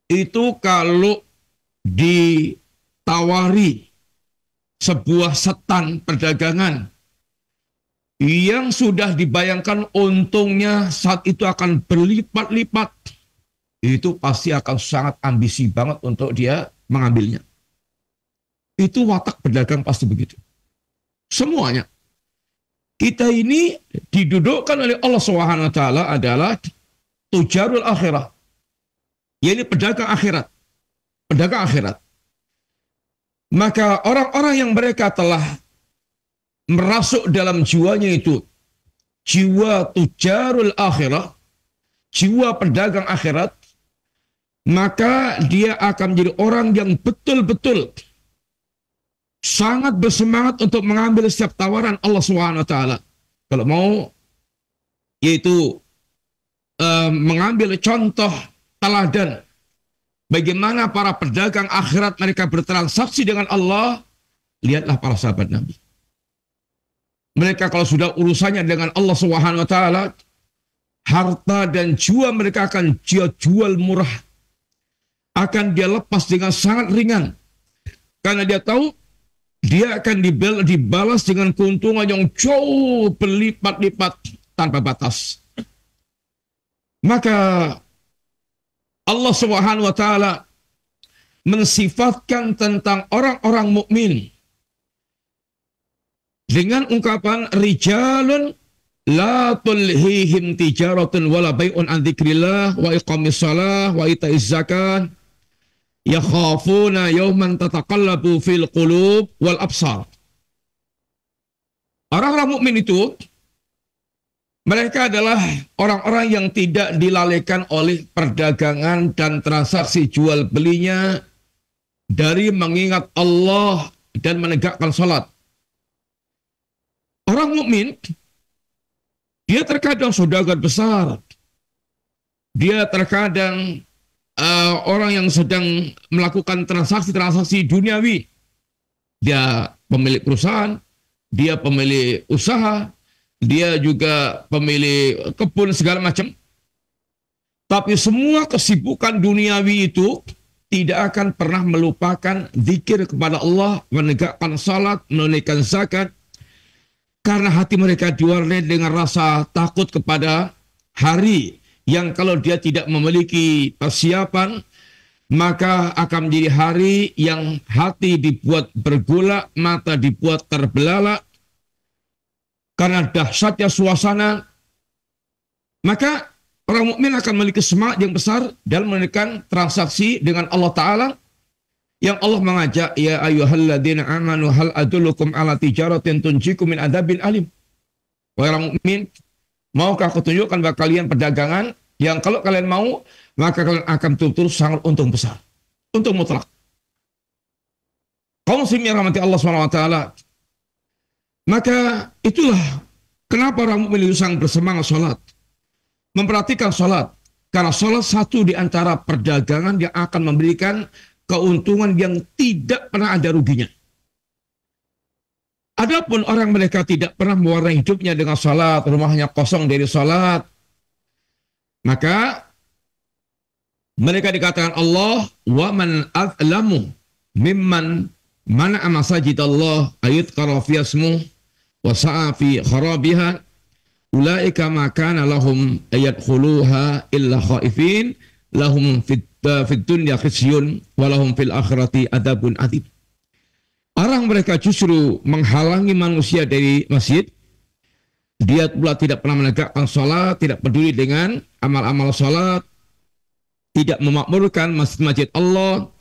itu kalau ditawari sebuah setan perdagangan yang sudah dibayangkan untungnya saat itu akan berlipat-lipat, itu pasti akan sangat ambisi banget untuk dia mengambilnya. Itu watak pedagang pasti begitu. Semuanya. Kita ini didudukkan oleh Allah Subhanahu wa taala adalah tujarul akhirah. Yaitu pedagang akhirat. Pedagang akhirat. Maka orang-orang yang mereka telah merasuk dalam jiwanya itu jiwa tujarul akhirah, jiwa pedagang akhirat, maka dia akan menjadi orang yang betul-betul sangat bersemangat untuk mengambil setiap tawaran Allah Subhanahu wa taala. Kalau mau, yaitu mengambil contoh teladan bagaimana para pedagang akhirat mereka bertransaksi dengan Allah, lihatlah para sahabat Nabi. Mereka kalau sudah urusannya dengan Allah Subhanahu wa taala, harta dan jiwa mereka akan dia jual murah. Akan dia lepas dengan sangat ringan. Karena dia tahu dia akan dibalas dengan keuntungan yang jauh berlipat-lipat tanpa batas. Maka Allah Subhanahu wa taala mensifatkan tentang orang-orang mukmin dengan ungkapan rijalun la tulhihim tijaratun wala bai'un an dzikrillah wa iqamis shalah wa ita'iz zakat yakhafuna yawman tataqallabu fil qulub wal absar. Orang-orang mukmin itu mereka adalah orang-orang yang tidak dilalaikan oleh perdagangan dan transaksi jual belinya dari mengingat Allah dan menegakkan salat. Orang mukmin dia terkadang saudagar besar, dia terkadang orang yang sedang melakukan transaksi-transaksi duniawi. Dia pemilik perusahaan, dia pemilik usaha, dia juga pemilik kebun segala macam. Tapi semua kesibukan duniawi itu tidak akan pernah melupakan zikir kepada Allah, menegakkan salat, menunaikan zakat. Karena hati mereka diwarnai dengan rasa takut kepada hari yang kalau dia tidak memiliki persiapan, maka akan menjadi hari yang hati dibuat bergolak, mata dibuat terbelalak, karena dahsyatnya suasana. Maka orang mukmin akan memiliki semangat yang besar dalam menekan transaksi dengan Allah Ta'ala, yang Allah mengajak, ya ayyuhalladzina amanu hal adullukum ala tijaratin tunjikum min adzabin alim. Wahai orang mukmin, maukah aku tunjukkan kepada kalian perdagangan yang kalau kalian mau, maka kalian akan betul-betul sangat untung besar, untung mutlak. Kaum muslimin yang rahmati Allah SWT, maka itulah kenapa orang mukmin itu sangat bersemangat salat, memperhatikan salat, karena salat satu di antara perdagangan yang akan memberikan keuntungan yang tidak pernah ada ruginya. Adapun orang mereka tidak pernah mewarnai hidupnya dengan salat, rumahnya kosong dari salat, maka mereka dikatakan Allah, wa man azlamu mimman mana'a masajidallah ayudhkara fi ismuhu wa sa'a fi kharabiha ulaika ma kana lahum ayadkhuluha illa khaifin lahum fid dunya khizyun wa lahum fil akhirati adzabun adzim. Orang mereka justru menghalangi manusia dari masjid. Dia pula tidak pernah menegakkan salat, tidak peduli dengan amal-amal salat, tidak memakmurkan masjid-masjid Allah,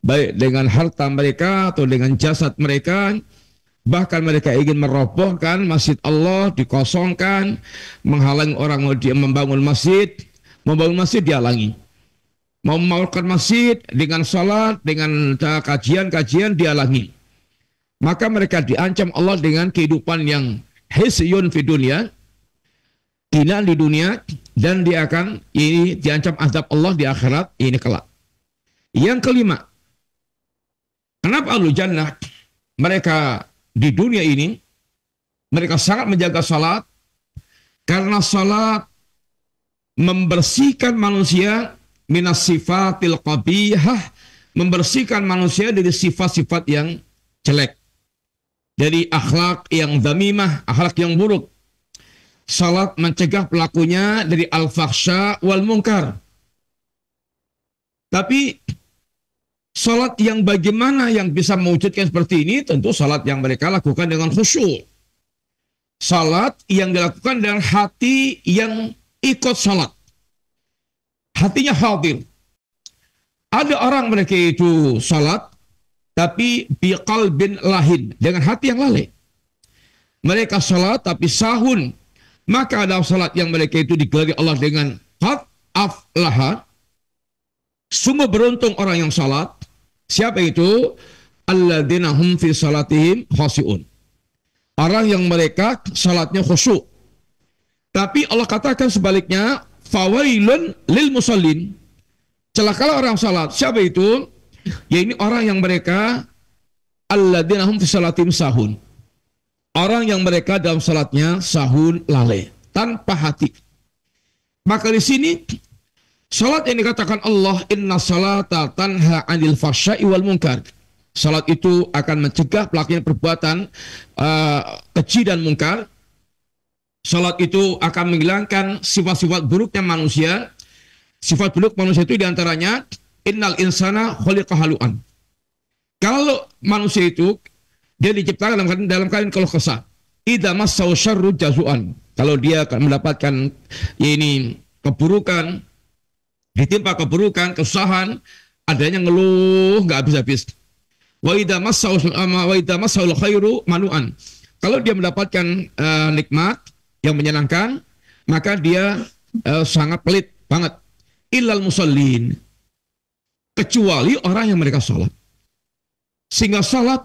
baik dengan harta mereka atau dengan jasad mereka. Bahkan mereka ingin merobohkan masjid Allah, dikosongkan, menghalangi orang dia membangun masjid dihalangi. Mau membangun masjid dengan salat, dengan kajian-kajian dihalangi. Maka mereka diancam Allah dengan kehidupan yang hisyun fi dunia, hina di dunia, dan dia akan ini diancam azab Allah di akhirat ini kelak. Yang kelima, kenapa ahlul jannah mereka di dunia ini mereka sangat menjaga salat, karena salat membersihkan manusia minas sifatil qabihah, membersihkan manusia dari sifat-sifat yang jelek, dari akhlak yang dzamimah, akhlak yang buruk. Salat mencegah pelakunya dari al-fahsya wal munkar. Tapi salat yang bagaimana yang bisa mewujudkan seperti ini? Tentu salat yang mereka lakukan dengan khusyuk. Salat yang dilakukan dengan hati yang ikut salat. Hatinya hadir. Ada orang mereka itu salat, tapi biqalbin lahin, dengan hati yang lalai. Mereka salat tapi sahun. Maka ada salat yang mereka itu digelari Allah dengan qad aflaha. Sungguh beruntung orang yang salat. Siapa itu? Alladzina hum fi salatihim khashi'un. Orang yang mereka salatnya khusyuk. Tapi Allah katakan sebaliknya, fawailun lil musallin. Celakalah orang salat. Siapa itu? Ya ini orang yang mereka alladzina hum fi salatihim sahun. Orang yang mereka dalam salatnya sahun, lalai, tanpa hati. Maka di sini salat yang dikatakan Allah inna salata tanha 'anil fahsya'i wal munkar. Salat itu akan mencegah pelakunya perbuatan keji dan mungkar. Salat itu akan menghilangkan sifat-sifat buruknya manusia. Sifat buruk manusia itu diantaranya innal insana khuliqa halu'an. Kalau manusia itu dia diciptakan dalam keadaan keluh kesah. Idza massau syarru jazuan. Kalau dia akan mendapatkan ya ini keburukan, ditimpa keburukan, kesusahan, adanya ngeluh nggak habis-habis. Wa idza massau khairu manu'an. Kalau dia mendapatkan nikmat yang menyenangkan, maka dia sangat pelit banget. Illal musallin, kecuali orang yang mereka salat. Sehingga salat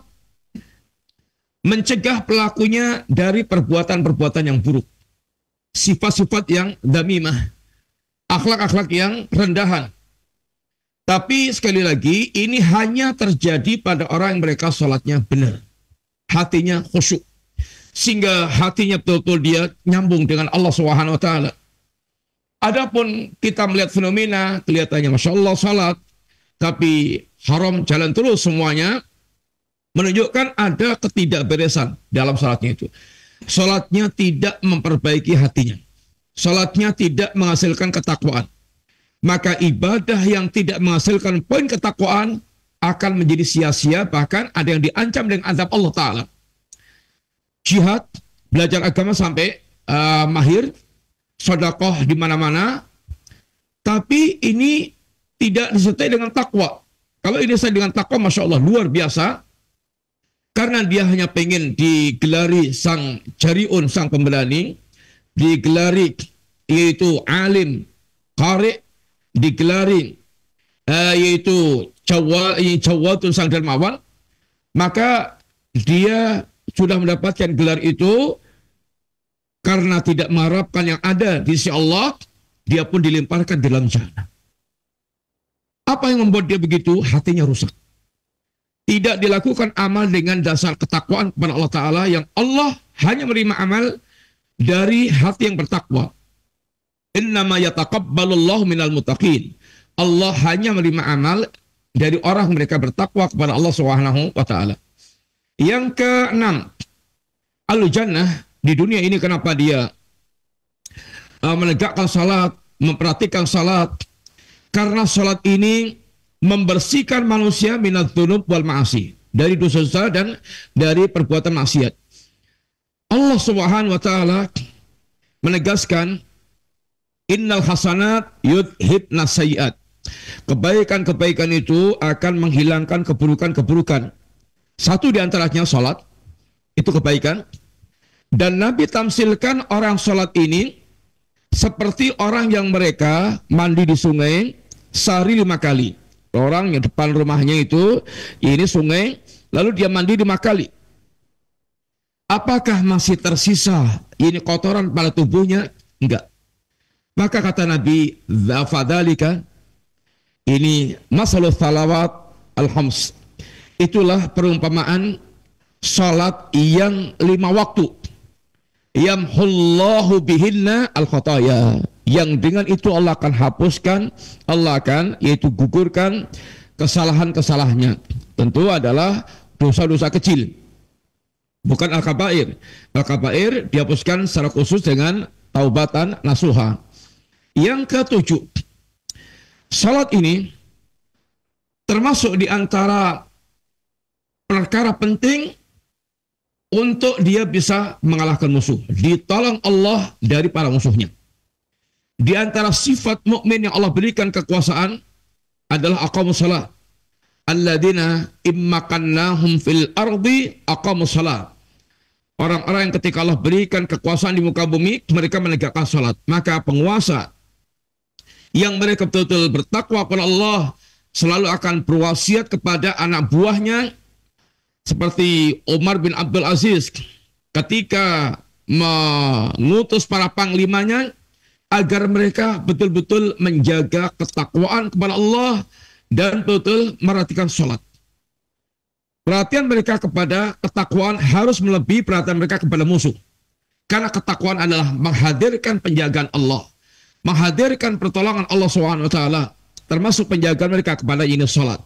mencegah pelakunya dari perbuatan-perbuatan yang buruk, sifat-sifat yang damimah, akhlak-akhlak yang rendahan. Tapi sekali lagi, ini hanya terjadi pada orang yang mereka salatnya benar, hatinya khusyuk, sehingga hatinya betul-betul dia nyambung dengan Allah Subhanahu wa taala. Adapun kita melihat fenomena kelihatannya Masya Allah salat, tapi haram jalan terus semuanya, menunjukkan ada ketidakberesan dalam salatnya itu. Salatnya tidak memperbaiki hatinya. Salatnya tidak menghasilkan ketakwaan. Maka ibadah yang tidak menghasilkan poin ketakwaan akan menjadi sia-sia, bahkan ada yang diancam dengan azab Allah Ta'ala. Jihad, belajar agama sampai mahir, sedekah di mana-mana, tapi ini tidak disertai dengan takwa. Kalau ini disertai dengan takwa, Masya Allah, luar biasa. Karena dia hanya pengen digelari sang jariun, sang pemberani, digelari yaitu alim, qari, digelari yaitu jawadun, sang dermawan, maka dia sudah mendapatkan gelar itu karena tidak mengharapkan yang ada di sisi Allah, dia pun dilemparkan di dalam jahanam. Apa yang membuat dia begitu? Hatinya rusak. Tidak dilakukan amal dengan dasar ketakwaan kepada Allah Ta'ala, yang Allah hanya menerima amal dari hati yang bertakwa. Innama yataqabbalullahu minal muttaqin. Allah hanya menerima amal dari orang mereka bertakwa kepada Allah Subhanahu wa taala. Yang keenam, al-jannah di dunia ini kenapa dia menegakkan salat, memperhatikan salat? Karena salat ini membersihkan manusia minat dzunub wal ma'asi, dari dosa-dosa dan dari perbuatan maksiat. Allah Subhanahu wa taala menegaskan innal hasanat yudhibnas sayyiat. Kebaikan-kebaikan itu akan menghilangkan keburukan-keburukan. Satu di antaranya salat, itu kebaikan. Dan Nabi tamsilkan orang salat ini seperti orang yang mereka mandi di sungai sehari 5 kali. Orang yang depan rumahnya itu, ini sungai, lalu dia mandi 5 kali. Apakah masih tersisa ini kotoran pada tubuhnya? Enggak. Maka kata Nabi, dzafadalika, ini masalul salawat al-khams. Itulah perumpamaan salat yang 5 waktu. Yamhullahu bihinna al-khataya. Yang dengan itu Allah akan hapuskan, Allah akan yaitu gugurkan kesalahan-kesalahannya. Tentu adalah dosa-dosa kecil, bukan al-kabair. Al-kabair dihapuskan secara khusus dengan taubatan nasuha. Yang ketujuh, salat ini termasuk di antara perkara penting untuk dia bisa mengalahkan musuh, ditolong Allah dari para musuhnya. Di antara sifat mukmin yang Allah berikan kekuasaan adalah aqamus shalah. Alladzina immakannahum fil ardi aqamus shalah. Orang-orang yang ketika Allah berikan kekuasaan di muka bumi, mereka menegakkan salat. Maka penguasa yang mereka betul-betul bertakwa kepada Allah selalu akan berwasiat kepada anak buahnya, seperti Umar bin Abdul Aziz ketika mengutus para panglimanya agar mereka betul-betul menjaga ketakwaan kepada Allah dan betul merhatikan sholat. Perhatian mereka kepada ketakwaan harus melebihi perhatian mereka kepada musuh. Karena ketakwaan adalah menghadirkan penjagaan Allah, menghadirkan pertolongan Allah SWT, termasuk penjagaan mereka kepada ini sholat.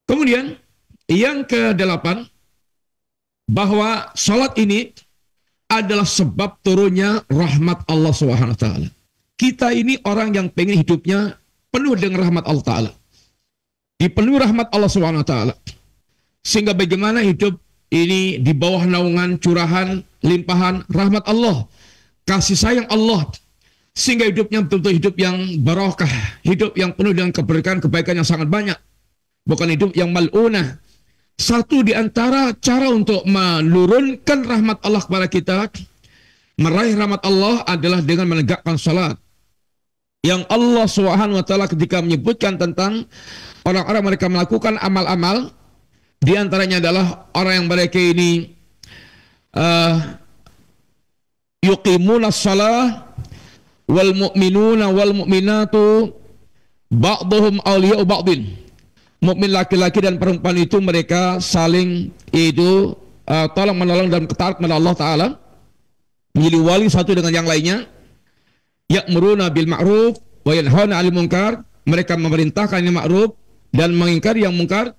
Kemudian yang ke-8, bahwa sholat ini adalah sebab turunnya rahmat Allah SWT. Kita ini orang yang pengen hidupnya penuh dengan rahmat Allah Ta'ala, dipenuhi rahmat Allah SWT, sehingga bagaimana hidup ini di bawah naungan curahan limpahan rahmat Allah, kasih sayang Allah, sehingga hidupnya betul-betul hidup yang barokah, hidup yang penuh dengan keberkahan, kebaikan yang sangat banyak, bukan hidup yang mal'unah. Satu di antara cara untuk menurunkan rahmat Allah kepada kita, meraih rahmat Allah, adalah dengan menegakkan salat. Yang Allah SWT ketika menyebutkan tentang orang-orang mereka melakukan amal-amal, di antaranya adalah orang yang mereka ini yuqimuna shalah wal mu'minuna wal mu'minatu ba'duhum awliya'u ba'din. Mukmin laki-laki dan perempuan itu mereka saling itu tolong menolong dan taat kepada Allah Ta'ala, menjadi wali satu dengan yang lainnya. Ya'muruna bil ma'ruf wa yanhauna 'anil munkar, mereka memerintahkan yang ma'ruf dan mengingkari yang munkar.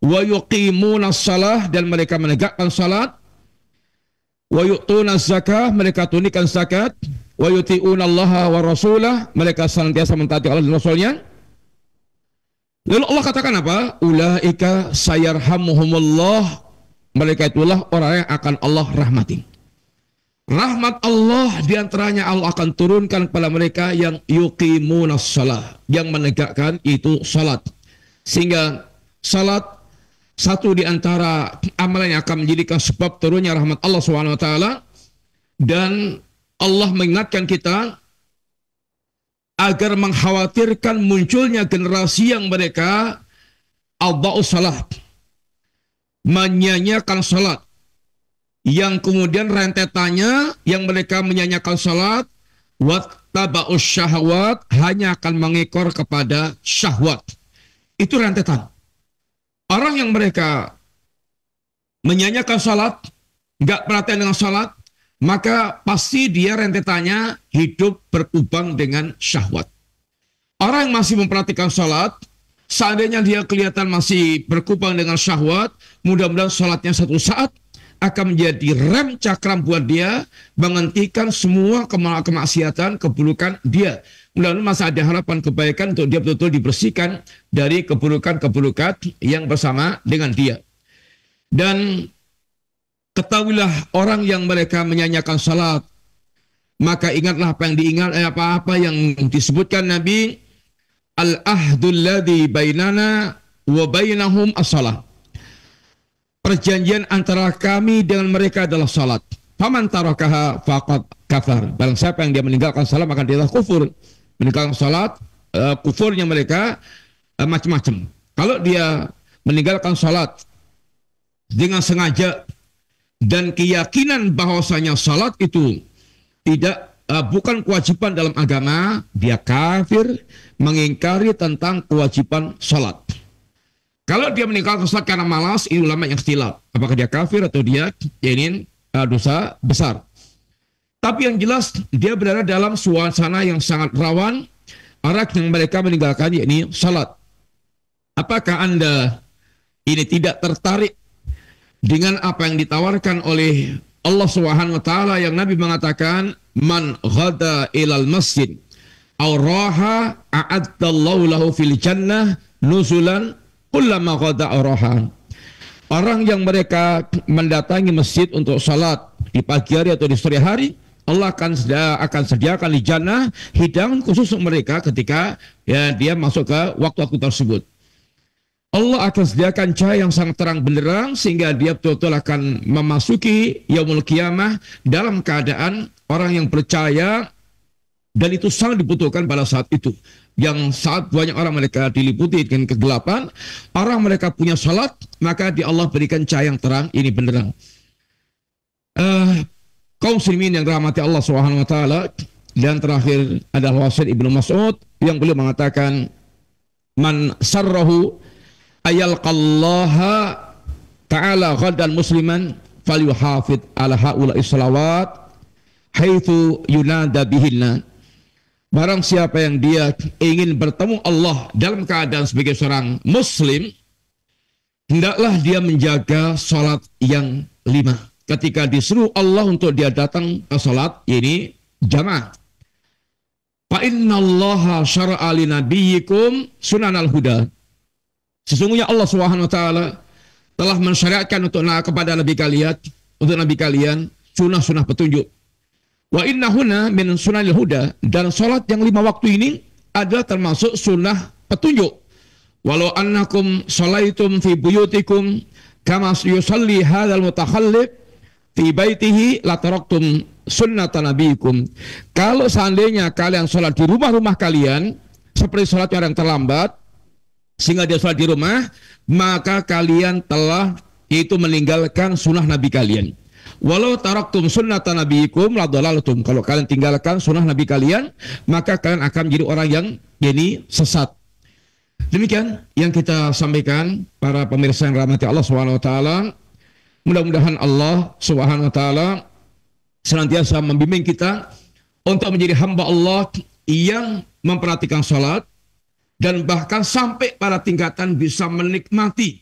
Wa yuqimuna shalah, dan mereka menegakkan salat. Wa yu'tuna zakah, mereka tunaikan zakat. Wa yuti'una Allah wa rasulah, mereka senantiasa mentaati Allah dan Rasulnya. Lalu Allah katakan apa? Ulaika sayarhamuhumullah, mereka itulah orang yang akan Allah rahmati. Rahmat Allah diantaranya Allah akan turunkan kepada mereka yang yuqimunas shalah, yang menegakkan itu salat. Sehingga salat satu di antara amalan yang akan menjadikan sebab turunnya rahmat Allah SWT. Dan Allah mengingatkan kita agar mengkhawatirkan munculnya generasi yang mereka adha'us salat, menyanyiakan salat, yang kemudian rentetannya yang mereka menyanyiakan salat, wattaba'us syahwat, hanya akan mengekor kepada syahwat. Itu rentetan. Orang yang mereka menyanyiakan salat, nggak perhatian dengan salat, maka pasti dia rentetannya hidup berkubang dengan syahwat. Orang yang masih memperhatikan salat, seandainya dia kelihatan masih berkubang dengan syahwat, mudah-mudahan salatnya satu saat akan menjadi rem cakram buat dia, menghentikan semua kemaksiatan, keburukan dia. Mudah-mudahan masih ada harapan kebaikan untuk dia betul-betul dibersihkan dari keburukan-keburukan yang bersama dengan dia. Dan ketahuilah orang yang mereka menyanyiakan salat, maka ingatlah apa yang apa yang disebutkan Nabi, al-ahdul ladzi bainana wa bainahum as-salah. Perjanjian antara kami dengan mereka adalah salat. Faman tarakaha faqad kafar. Barang siapa yang dia meninggalkan salat maka dia telah kufur. Meninggalkan salat, kufurnya mereka macam-macam. Kalau dia meninggalkan salat dengan sengaja dan keyakinan bahwasanya salat itu bukan kewajiban dalam agama, dia kafir, mengingkari tentang kewajiban salat. Kalau dia meninggalkan salat karena malas, ini ulama yang ikhtilaf, apakah dia kafir atau dia ini dosa besar. Tapi yang jelas dia berada dalam suasana yang sangat rawan, orang yang mereka meninggalkan yakni salat. Apakah Anda ini tidak tertarik dengan apa yang ditawarkan oleh Allah SWT yang Nabi mengatakan, man ghada ilal masjid aw raha a'addallahu lahu fil jannah nuzulan kullama ghada aw raha. Orang yang mereka mendatangi masjid untuk salat di pagi hari atau di sore hari, Allah akan sediakan di jannah hidangan khusus untuk mereka ketika dia masuk ke waktu-waktu tersebut. Allah akan sediakan cahaya yang sangat terang benderang sehingga dia betul-betul akan memasuki yaumul qiyamah dalam keadaan orang yang percaya, dan itu sangat dibutuhkan pada saat itu. Yang saat banyak orang mereka diliputi dengan kegelapan, orang mereka punya salat, maka di Allah berikan cahaya yang terang ini benderang. Kaum muslimin yang dirahmati Allah Subhanahu wa taala, dan terakhir adalah wasiat Ibnu Mas'ud yang beliau mengatakan, man sarrahu ayalqallaha ta'ala ghadan musliman falyuhafid ala haula'i salawat haitsu yunada bihinna. Barang siapa yang dia ingin bertemu Allah dalam keadaan sebagai seorang muslim, hendaklah dia menjaga salat yang 5. Ketika disuruh Allah untuk dia datang ke salat, ini jamaah. Fa innallaha syara'a li nabiyyikum sunanal huda. Sesungguhnya Allah Subhanahu wa taala telah mensyariatkan kepada nabi kalian, untuk nabi kalian, sunah-sunah petunjuk. Wa innahuna min sunanil huda, dan salat yang 5 waktu ini adalah termasuk sunnah petunjuk. Walau annakum salaitum fi buyutikum kama yusalli hadzal mutakhallif fi baitihi la taraktum sunnatan nabiyikum. Kalau seandainya kalian salat di rumah-rumah kalian seperti salat orang terlambat sehingga dia salat di rumah, maka kalian telah itu meninggalkan sunnah nabi kalian. Walau taraktum sunnatan nabiyikum la dhalaltum. Kalau kalian tinggalkan sunnah nabi kalian, maka kalian akan menjadi orang yang ini sesat. Demikian yang kita sampaikan para pemirsa yang rahmati Allah Subhanahu wa taala. Mudah-mudahan Allah Subhanahu wa taala senantiasa membimbing kita untuk menjadi hamba Allah yang memperhatikan salat, dan bahkan sampai pada tingkatan bisa menikmati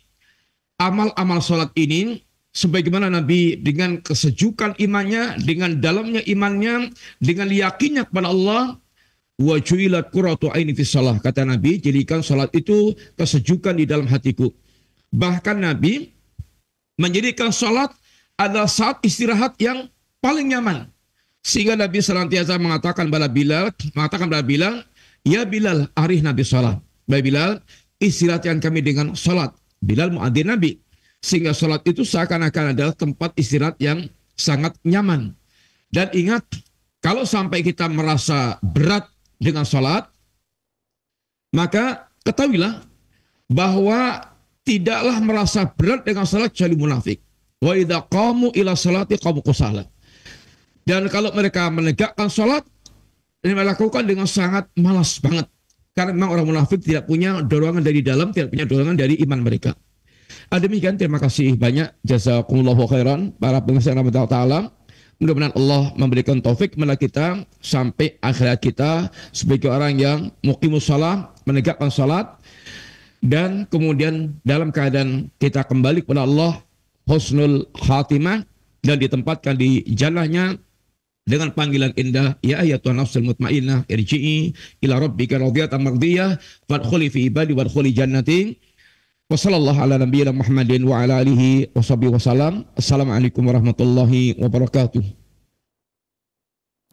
amal-amal salat ini sebagaimana Nabi dengan kesejukan imannya, dengan dalamnya imannya, dengan yakinnya kepada Allah. Wa ju'ilat qurratu aini fi shalah, kata Nabi, jadikan salat itu kesejukan di dalam hatiku. Bahkan Nabi menjadikan salat adalah saat istirahat yang paling nyaman, sehingga Nabi senantiasa mengatakan kepada Bilal, ya Bilal, arih Nabi salat. Baik Bilal, istirahatkan kami dengan salat. Bilal muadzin Nabi, sehingga salat itu seakan-akan adalah tempat istirahat yang sangat nyaman. Dan ingat, kalau sampai kita merasa berat dengan salat, maka ketahuilah bahwa tidaklah merasa berat dengan salat kecuali munafik. Wa idza qamu ila salati qamu qusala. Dan kalau mereka menegakkan salat, ini melakukan dengan sangat malas banget. Karena memang orang munafik tidak punya dorongan dari dalam, tidak punya dorongan dari iman mereka. Demikian, terima kasih banyak. Jazakumullahu khairan para pemirsa yang rahmati Allah. Mudah-mudahan Allah memberikan taufik kepada kita sampai akhirat kita sebagai orang yang muqimus shalah, menegakkan salat, dan kemudian dalam keadaan kita kembali kepada Allah, husnul khatimah, dan ditempatkan di jannahnya dengan panggilan indah, ya ayyatuhan nafsul mutmainnah irji'i ila rabbika radiyatan mardiyah fadkhuli fi ibadi wadkhuli jannati. Wassallallahu ala nabiyyina Muhammadin wa ala alihi washabihi wasallam. Assalamualaikum warahmatullahi wabarakatuh.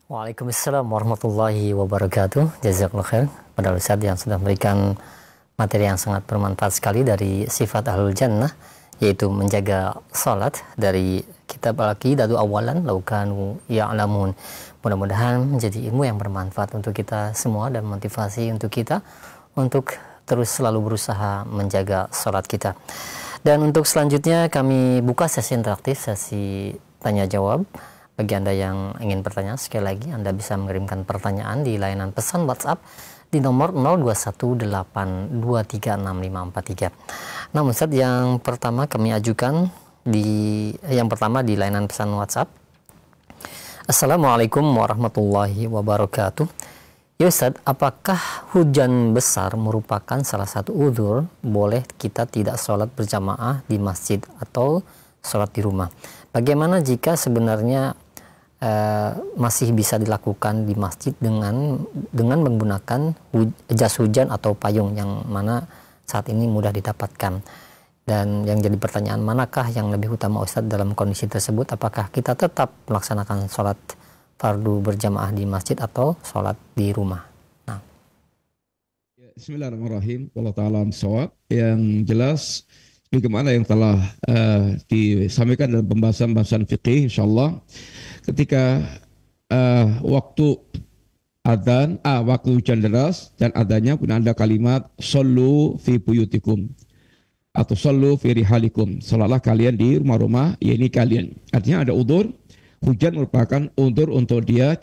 Waalaikumsalam warahmatullahi wabarakatuh. Jazakallahu khair pada Ustaz yang sudah memberikan materi yang sangat bermanfaat sekali dari sifat ahlul jannah, yaitu menjaga salat dari kitab Al-Aqidatu Awalan Laukanu Ya'lamun. Mudah-mudahan menjadi ilmu yang bermanfaat untuk kita semua dan motivasi untuk kita untuk terus selalu berusaha menjaga salat kita. Dan untuk selanjutnya kami buka sesi interaktif, sesi tanya jawab. Bagi Anda yang ingin bertanya, sekali lagi Anda bisa mengirimkan pertanyaan di layanan pesan WhatsApp di nomor 0218236543. Nah Ustaz, yang pertama kami ajukan di layanan pesan WhatsApp. Assalamualaikum warahmatullahi wabarakatuh. Ya Ustaz, apakah hujan besar merupakan salah satu uzur boleh kita tidak sholat berjamaah di masjid atau sholat di rumah? Bagaimana jika sebenarnya masih bisa dilakukan di masjid dengan menggunakan jas hujan atau payung yang mana saat ini mudah didapatkan? Dan yang jadi pertanyaan, manakah yang lebih utama Ustaz dalam kondisi tersebut? Apakah kita tetap melaksanakan sholat fardu berjamaah di masjid atau sholat di rumah? Nah. Bismillahirrahmanirrahim. Wallahu ta'ala shawab. Yang jelas, bagaimana yang telah disampaikan dalam pembahasan fikih, insyaallah, ketika waktu adzan, waktu hujan deras dan adanya pun ada kalimat sallu fi buyutikum atau sallu fi rihalikum, salatlah kalian di rumah-rumah, ya ini kalian. Artinya ada udzur, hujan merupakan udzur untuk dia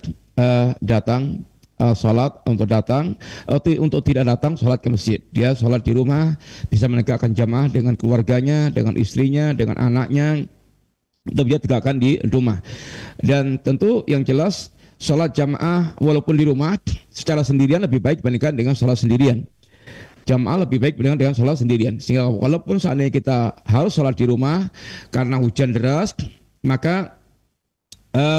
datang sholat, untuk tidak datang sholat ke masjid. Dia sholat di rumah, bisa menegakkan jamaah dengan keluarganya, dengan istrinya, dengan anaknya, tetap dia tegakkan di rumah. Dan tentu yang jelas sholat jamaah walaupun di rumah secara sendirian lebih baik dibandingkan dengan sholat sendirian. Jamaah lebih baik dengan sholat sendirian. Sehingga walaupun seandainya kita harus sholat di rumah karena hujan deras, maka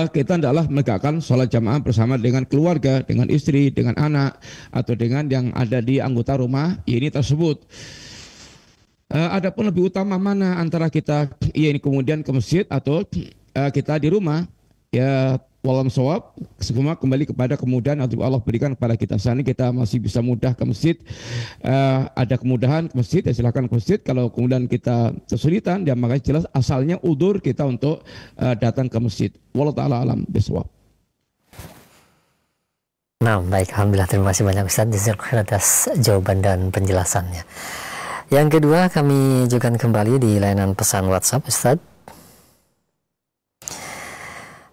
kita hendaklah menegakkan sholat jamaah bersama dengan keluarga, dengan istri, dengan anak, atau dengan yang ada di anggota rumah ini tersebut. Adapun lebih utama mana antara kita ini kemudian ke masjid atau kita di rumah, ya walam shawab, semua kembali kepada kemudahan yang Allah berikan kepada kita. Saat ini kita masih bisa mudah ke masjid, ada kemudahan ke masjid, ya silakan ke masjid. Kalau kemudian kita kesulitan, ya makanya jelas asalnya udzur kita untuk datang ke masjid. Wallahu ta'ala alam bisawab. Nah, baik, alhamdulillah, terima kasih banyak Ustaz atas jawaban dan penjelasannya. Yang kedua, kami ajukan kembali di layanan pesan WhatsApp, Ustaz.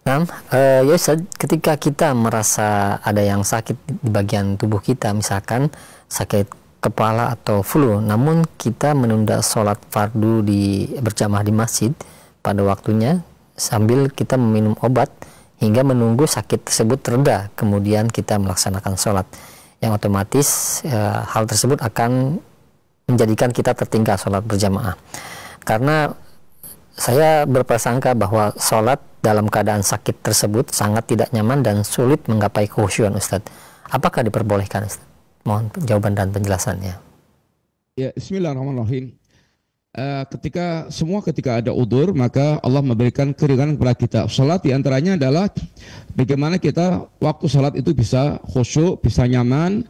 Nah, ya Ustaz, ketika kita merasa ada yang sakit di bagian tubuh kita, misalkan sakit kepala atau flu, namun kita menunda sholat fardu berjamaah di masjid pada waktunya sambil kita meminum obat hingga menunggu sakit tersebut reda, kemudian kita melaksanakan sholat, yang otomatis hal tersebut akan menjadikan kita tertinggal sholat berjamaah. Karena saya berprasangka bahwa sholat dalam keadaan sakit tersebut sangat tidak nyaman dan sulit menggapai khusyuan, Ustaz. Apakah diperbolehkan, Ustaz? Mohon jawaban dan penjelasannya. Ya, bismillahirrahmanirrahim. Ketika ada udzur, maka Allah memberikan keringanan kepada kita. Sholat diantaranya adalah bagaimana kita waktu sholat itu bisa khusyuk, bisa nyaman,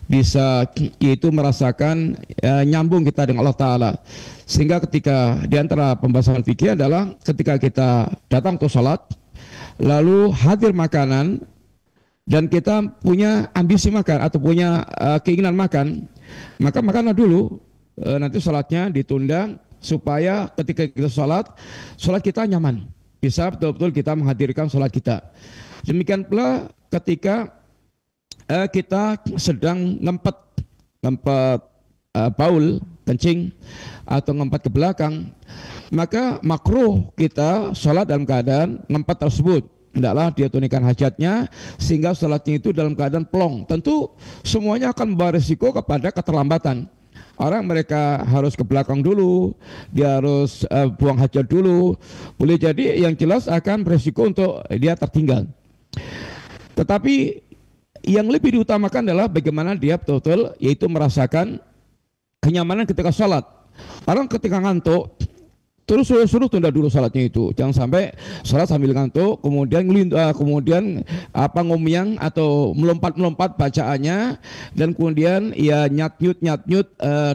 bisa itu merasakan nyambung kita dengan Allah Ta'ala. Sehingga ketika diantara pembahasan fikih adalah ketika kita datang ke sholat, lalu hadir makanan, dan kita punya ambisi makan atau punya keinginan makan, maka makanlah dulu, nanti sholatnya ditunda supaya ketika kita sholat kita nyaman, bisa betul-betul kita menghadirkan sholat kita. Demikian pula ketika kita sedang ngempet baul, kencing, atau ngempet ke belakang, maka makruh kita sholat dalam keadaan ngempet tersebut. Hendaklah dia tunaikan hajatnya sehingga sholatnya itu dalam keadaan plong. Tentu semuanya akan membawa risiko kepada keterlambatan. Orang mereka harus ke belakang dulu, dia harus buang hajat dulu. Boleh jadi yang jelas akan berisiko untuk dia tertinggal. Tetapi yang lebih diutamakan adalah bagaimana dia betul-betul yaitu merasakan kenyamanan ketika sholat. Orang ketika ngantuk terus suruh tunda dulu sholatnya itu. Jangan sampai sholat sambil ngantuk, kemudian ngomyang atau melompat bacaannya, dan kemudian ya nyat-nyut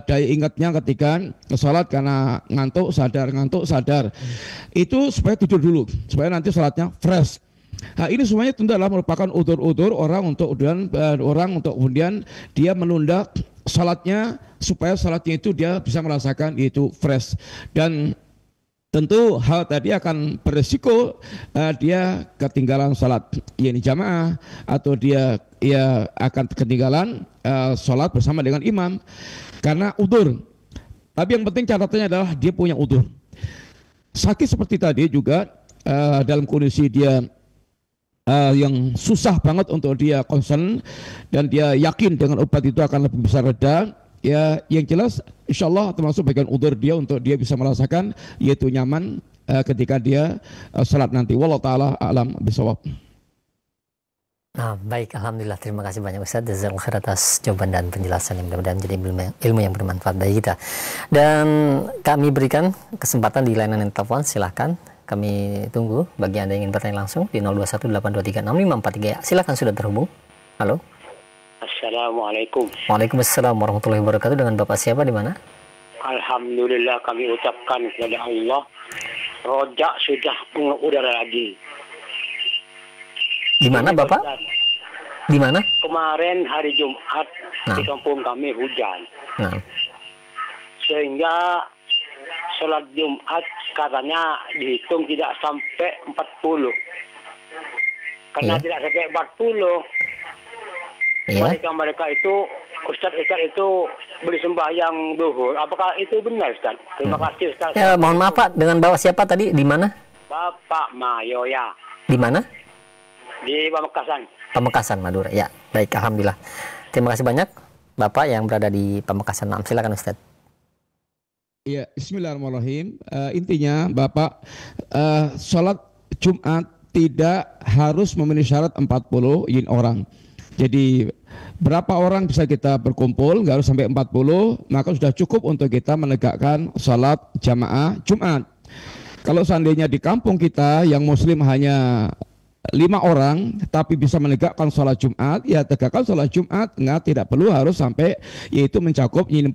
daya ingatnya ketika sholat karena ngantuk sadar. Itu supaya tidur dulu, supaya nanti sholatnya fresh. Nah, ini semuanya tentu adalah merupakan udzur orang untuk kemudian dia menunda salatnya supaya salatnya itu dia bisa merasakan itu fresh. Dan tentu hal tadi akan berisiko dia ketinggalan salat yakni jamaah, atau dia akan ketinggalan salat bersama dengan imam karena udzur. Tapi yang penting catatannya adalah dia punya udzur. Sakit seperti tadi juga dalam kondisi dia yang susah banget untuk dia concern dan dia yakin dengan obat itu akan lebih besar reda, ya yang jelas insyaallah termasuk bagian udzur dia untuk dia bisa merasakan yaitu nyaman ketika dia salat nanti. Wallahu taala a'lam bishawab. Nah, baik, alhamdulillah, terima kasih banyak Ustaz jazakallahu khair atas jawaban dan penjelasan yang mudah-mudahan menjadi ilmu yang bermanfaat bagi kita. Dan kami berikan kesempatan di layanan telepon, silahkan. Kami tunggu bagi Anda yang ingin bertanya langsung di 0218236543. Silakan, sudah terhubung. Halo. Assalamualaikum. Waalaikumsalam warahmatullahi wabarakatuh. Dengan Bapak siapa, di mana? Alhamdulillah kami ucapkan kepada Allah, rojak sudah mengudara lagi. Di mana Bapak? Di mana? Kemarin hari Jumat di kampung kami hujan. Nah. Sehingga sholat Jumat katanya dihitung tidak sampai 40. Karena tidak sampai 40, mereka itu Ustadz itu beri sembahyang duhur. Apakah itu benar, Ustadz? Terima kasih, Ustadz. Ya, mohon maaf Pak, dengan Bapak siapa tadi? Di mana? Bapak Mayoya. Di mana? Di Pamekasan. Pamekasan, Madura. Ya, baik, alhamdulillah. Terima kasih banyak Bapak yang berada di Pamekasan. Nah, silakan Ustadz. Ya, bismillahirrahmanirrahim. Intinya Bapak, sholat Jumat tidak harus memenuhi syarat 40 orang. Jadi berapa orang bisa kita berkumpul, nggak harus sampai 40, maka sudah cukup untuk kita menegakkan sholat jamaah Jumat. Kalau seandainya di kampung kita yang muslim hanya 5 orang tapi bisa menegakkan sholat Jumat, ya tegakkan sholat Jumat, tidak perlu harus sampai yaitu mencakup 40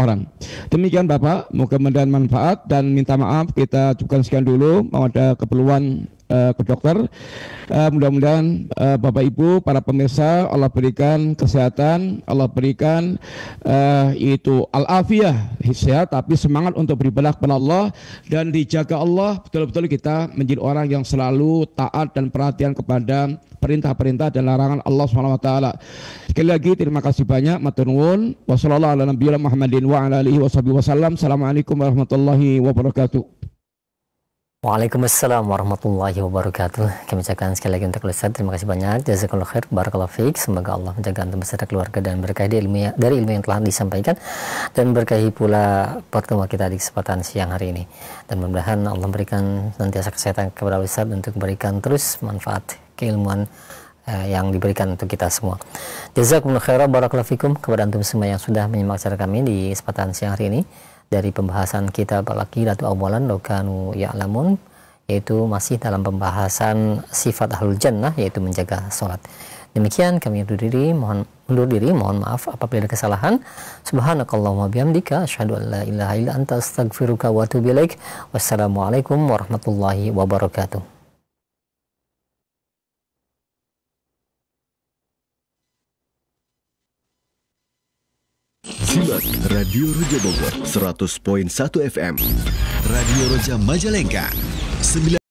orang. Demikian Bapak, mudah-mudahan manfaat, dan minta maaf kita cukupkan sekian dulu, mau ada keperluan ke dokter. Mudah-mudahan Bapak Ibu para pemirsa Allah berikan kesehatan, Allah berikan itu al-afiyah, sehat tapi semangat untuk beribadah kepada Allah dan dijaga Allah, betul-betul kita menjadi orang yang selalu taat dan perhatian kepada perintah-perintah dan larangan Allah SWT. Sekali lagi terima kasih banyak, matur nuwun. Wassalamualaikum warahmatullahi wabarakatuh. Waalaikumsalam warahmatullahi wabarakatuh. Kami ucapkan sekali lagi untuk Ustaz, terima kasih banyak. Jazakallahu khair, barakallahu fiik. Semoga Allah menjaga antum beserta keluarga dan berkahi dari ilmu yang telah disampaikan, dan berkahi pula pertemuan kita di kesempatan siang hari ini. Dan mudah-mudahan Allah berikan nantiasa kesehatan kepada Ustaz untuk memberikan terus manfaat keilmuan yang diberikan untuk kita semua. Jazakumullahu khairan, barakallahu fikum kepada antum semua yang sudah menyimak acara kami di kesempatan siang hari ini. Dari pembahasan kitab Al-Aqidatu Awwalan Law Kanu Ya'lamun, yaitu masih dalam pembahasan sifat ahlul jannah, yaitu menjaga sholat. Demikian kami undur diri, mohon maaf apabila ada kesalahan. Subhanakallahumma bihamdika asyhadu an la ilaha illa anta astaghfiruka wa atubu ilaik. Wassalamualaikum warahmatullahi wabarakatuh. Simak Radio Roja Bogor 100.1 FM, Radio Roja Majalengka 9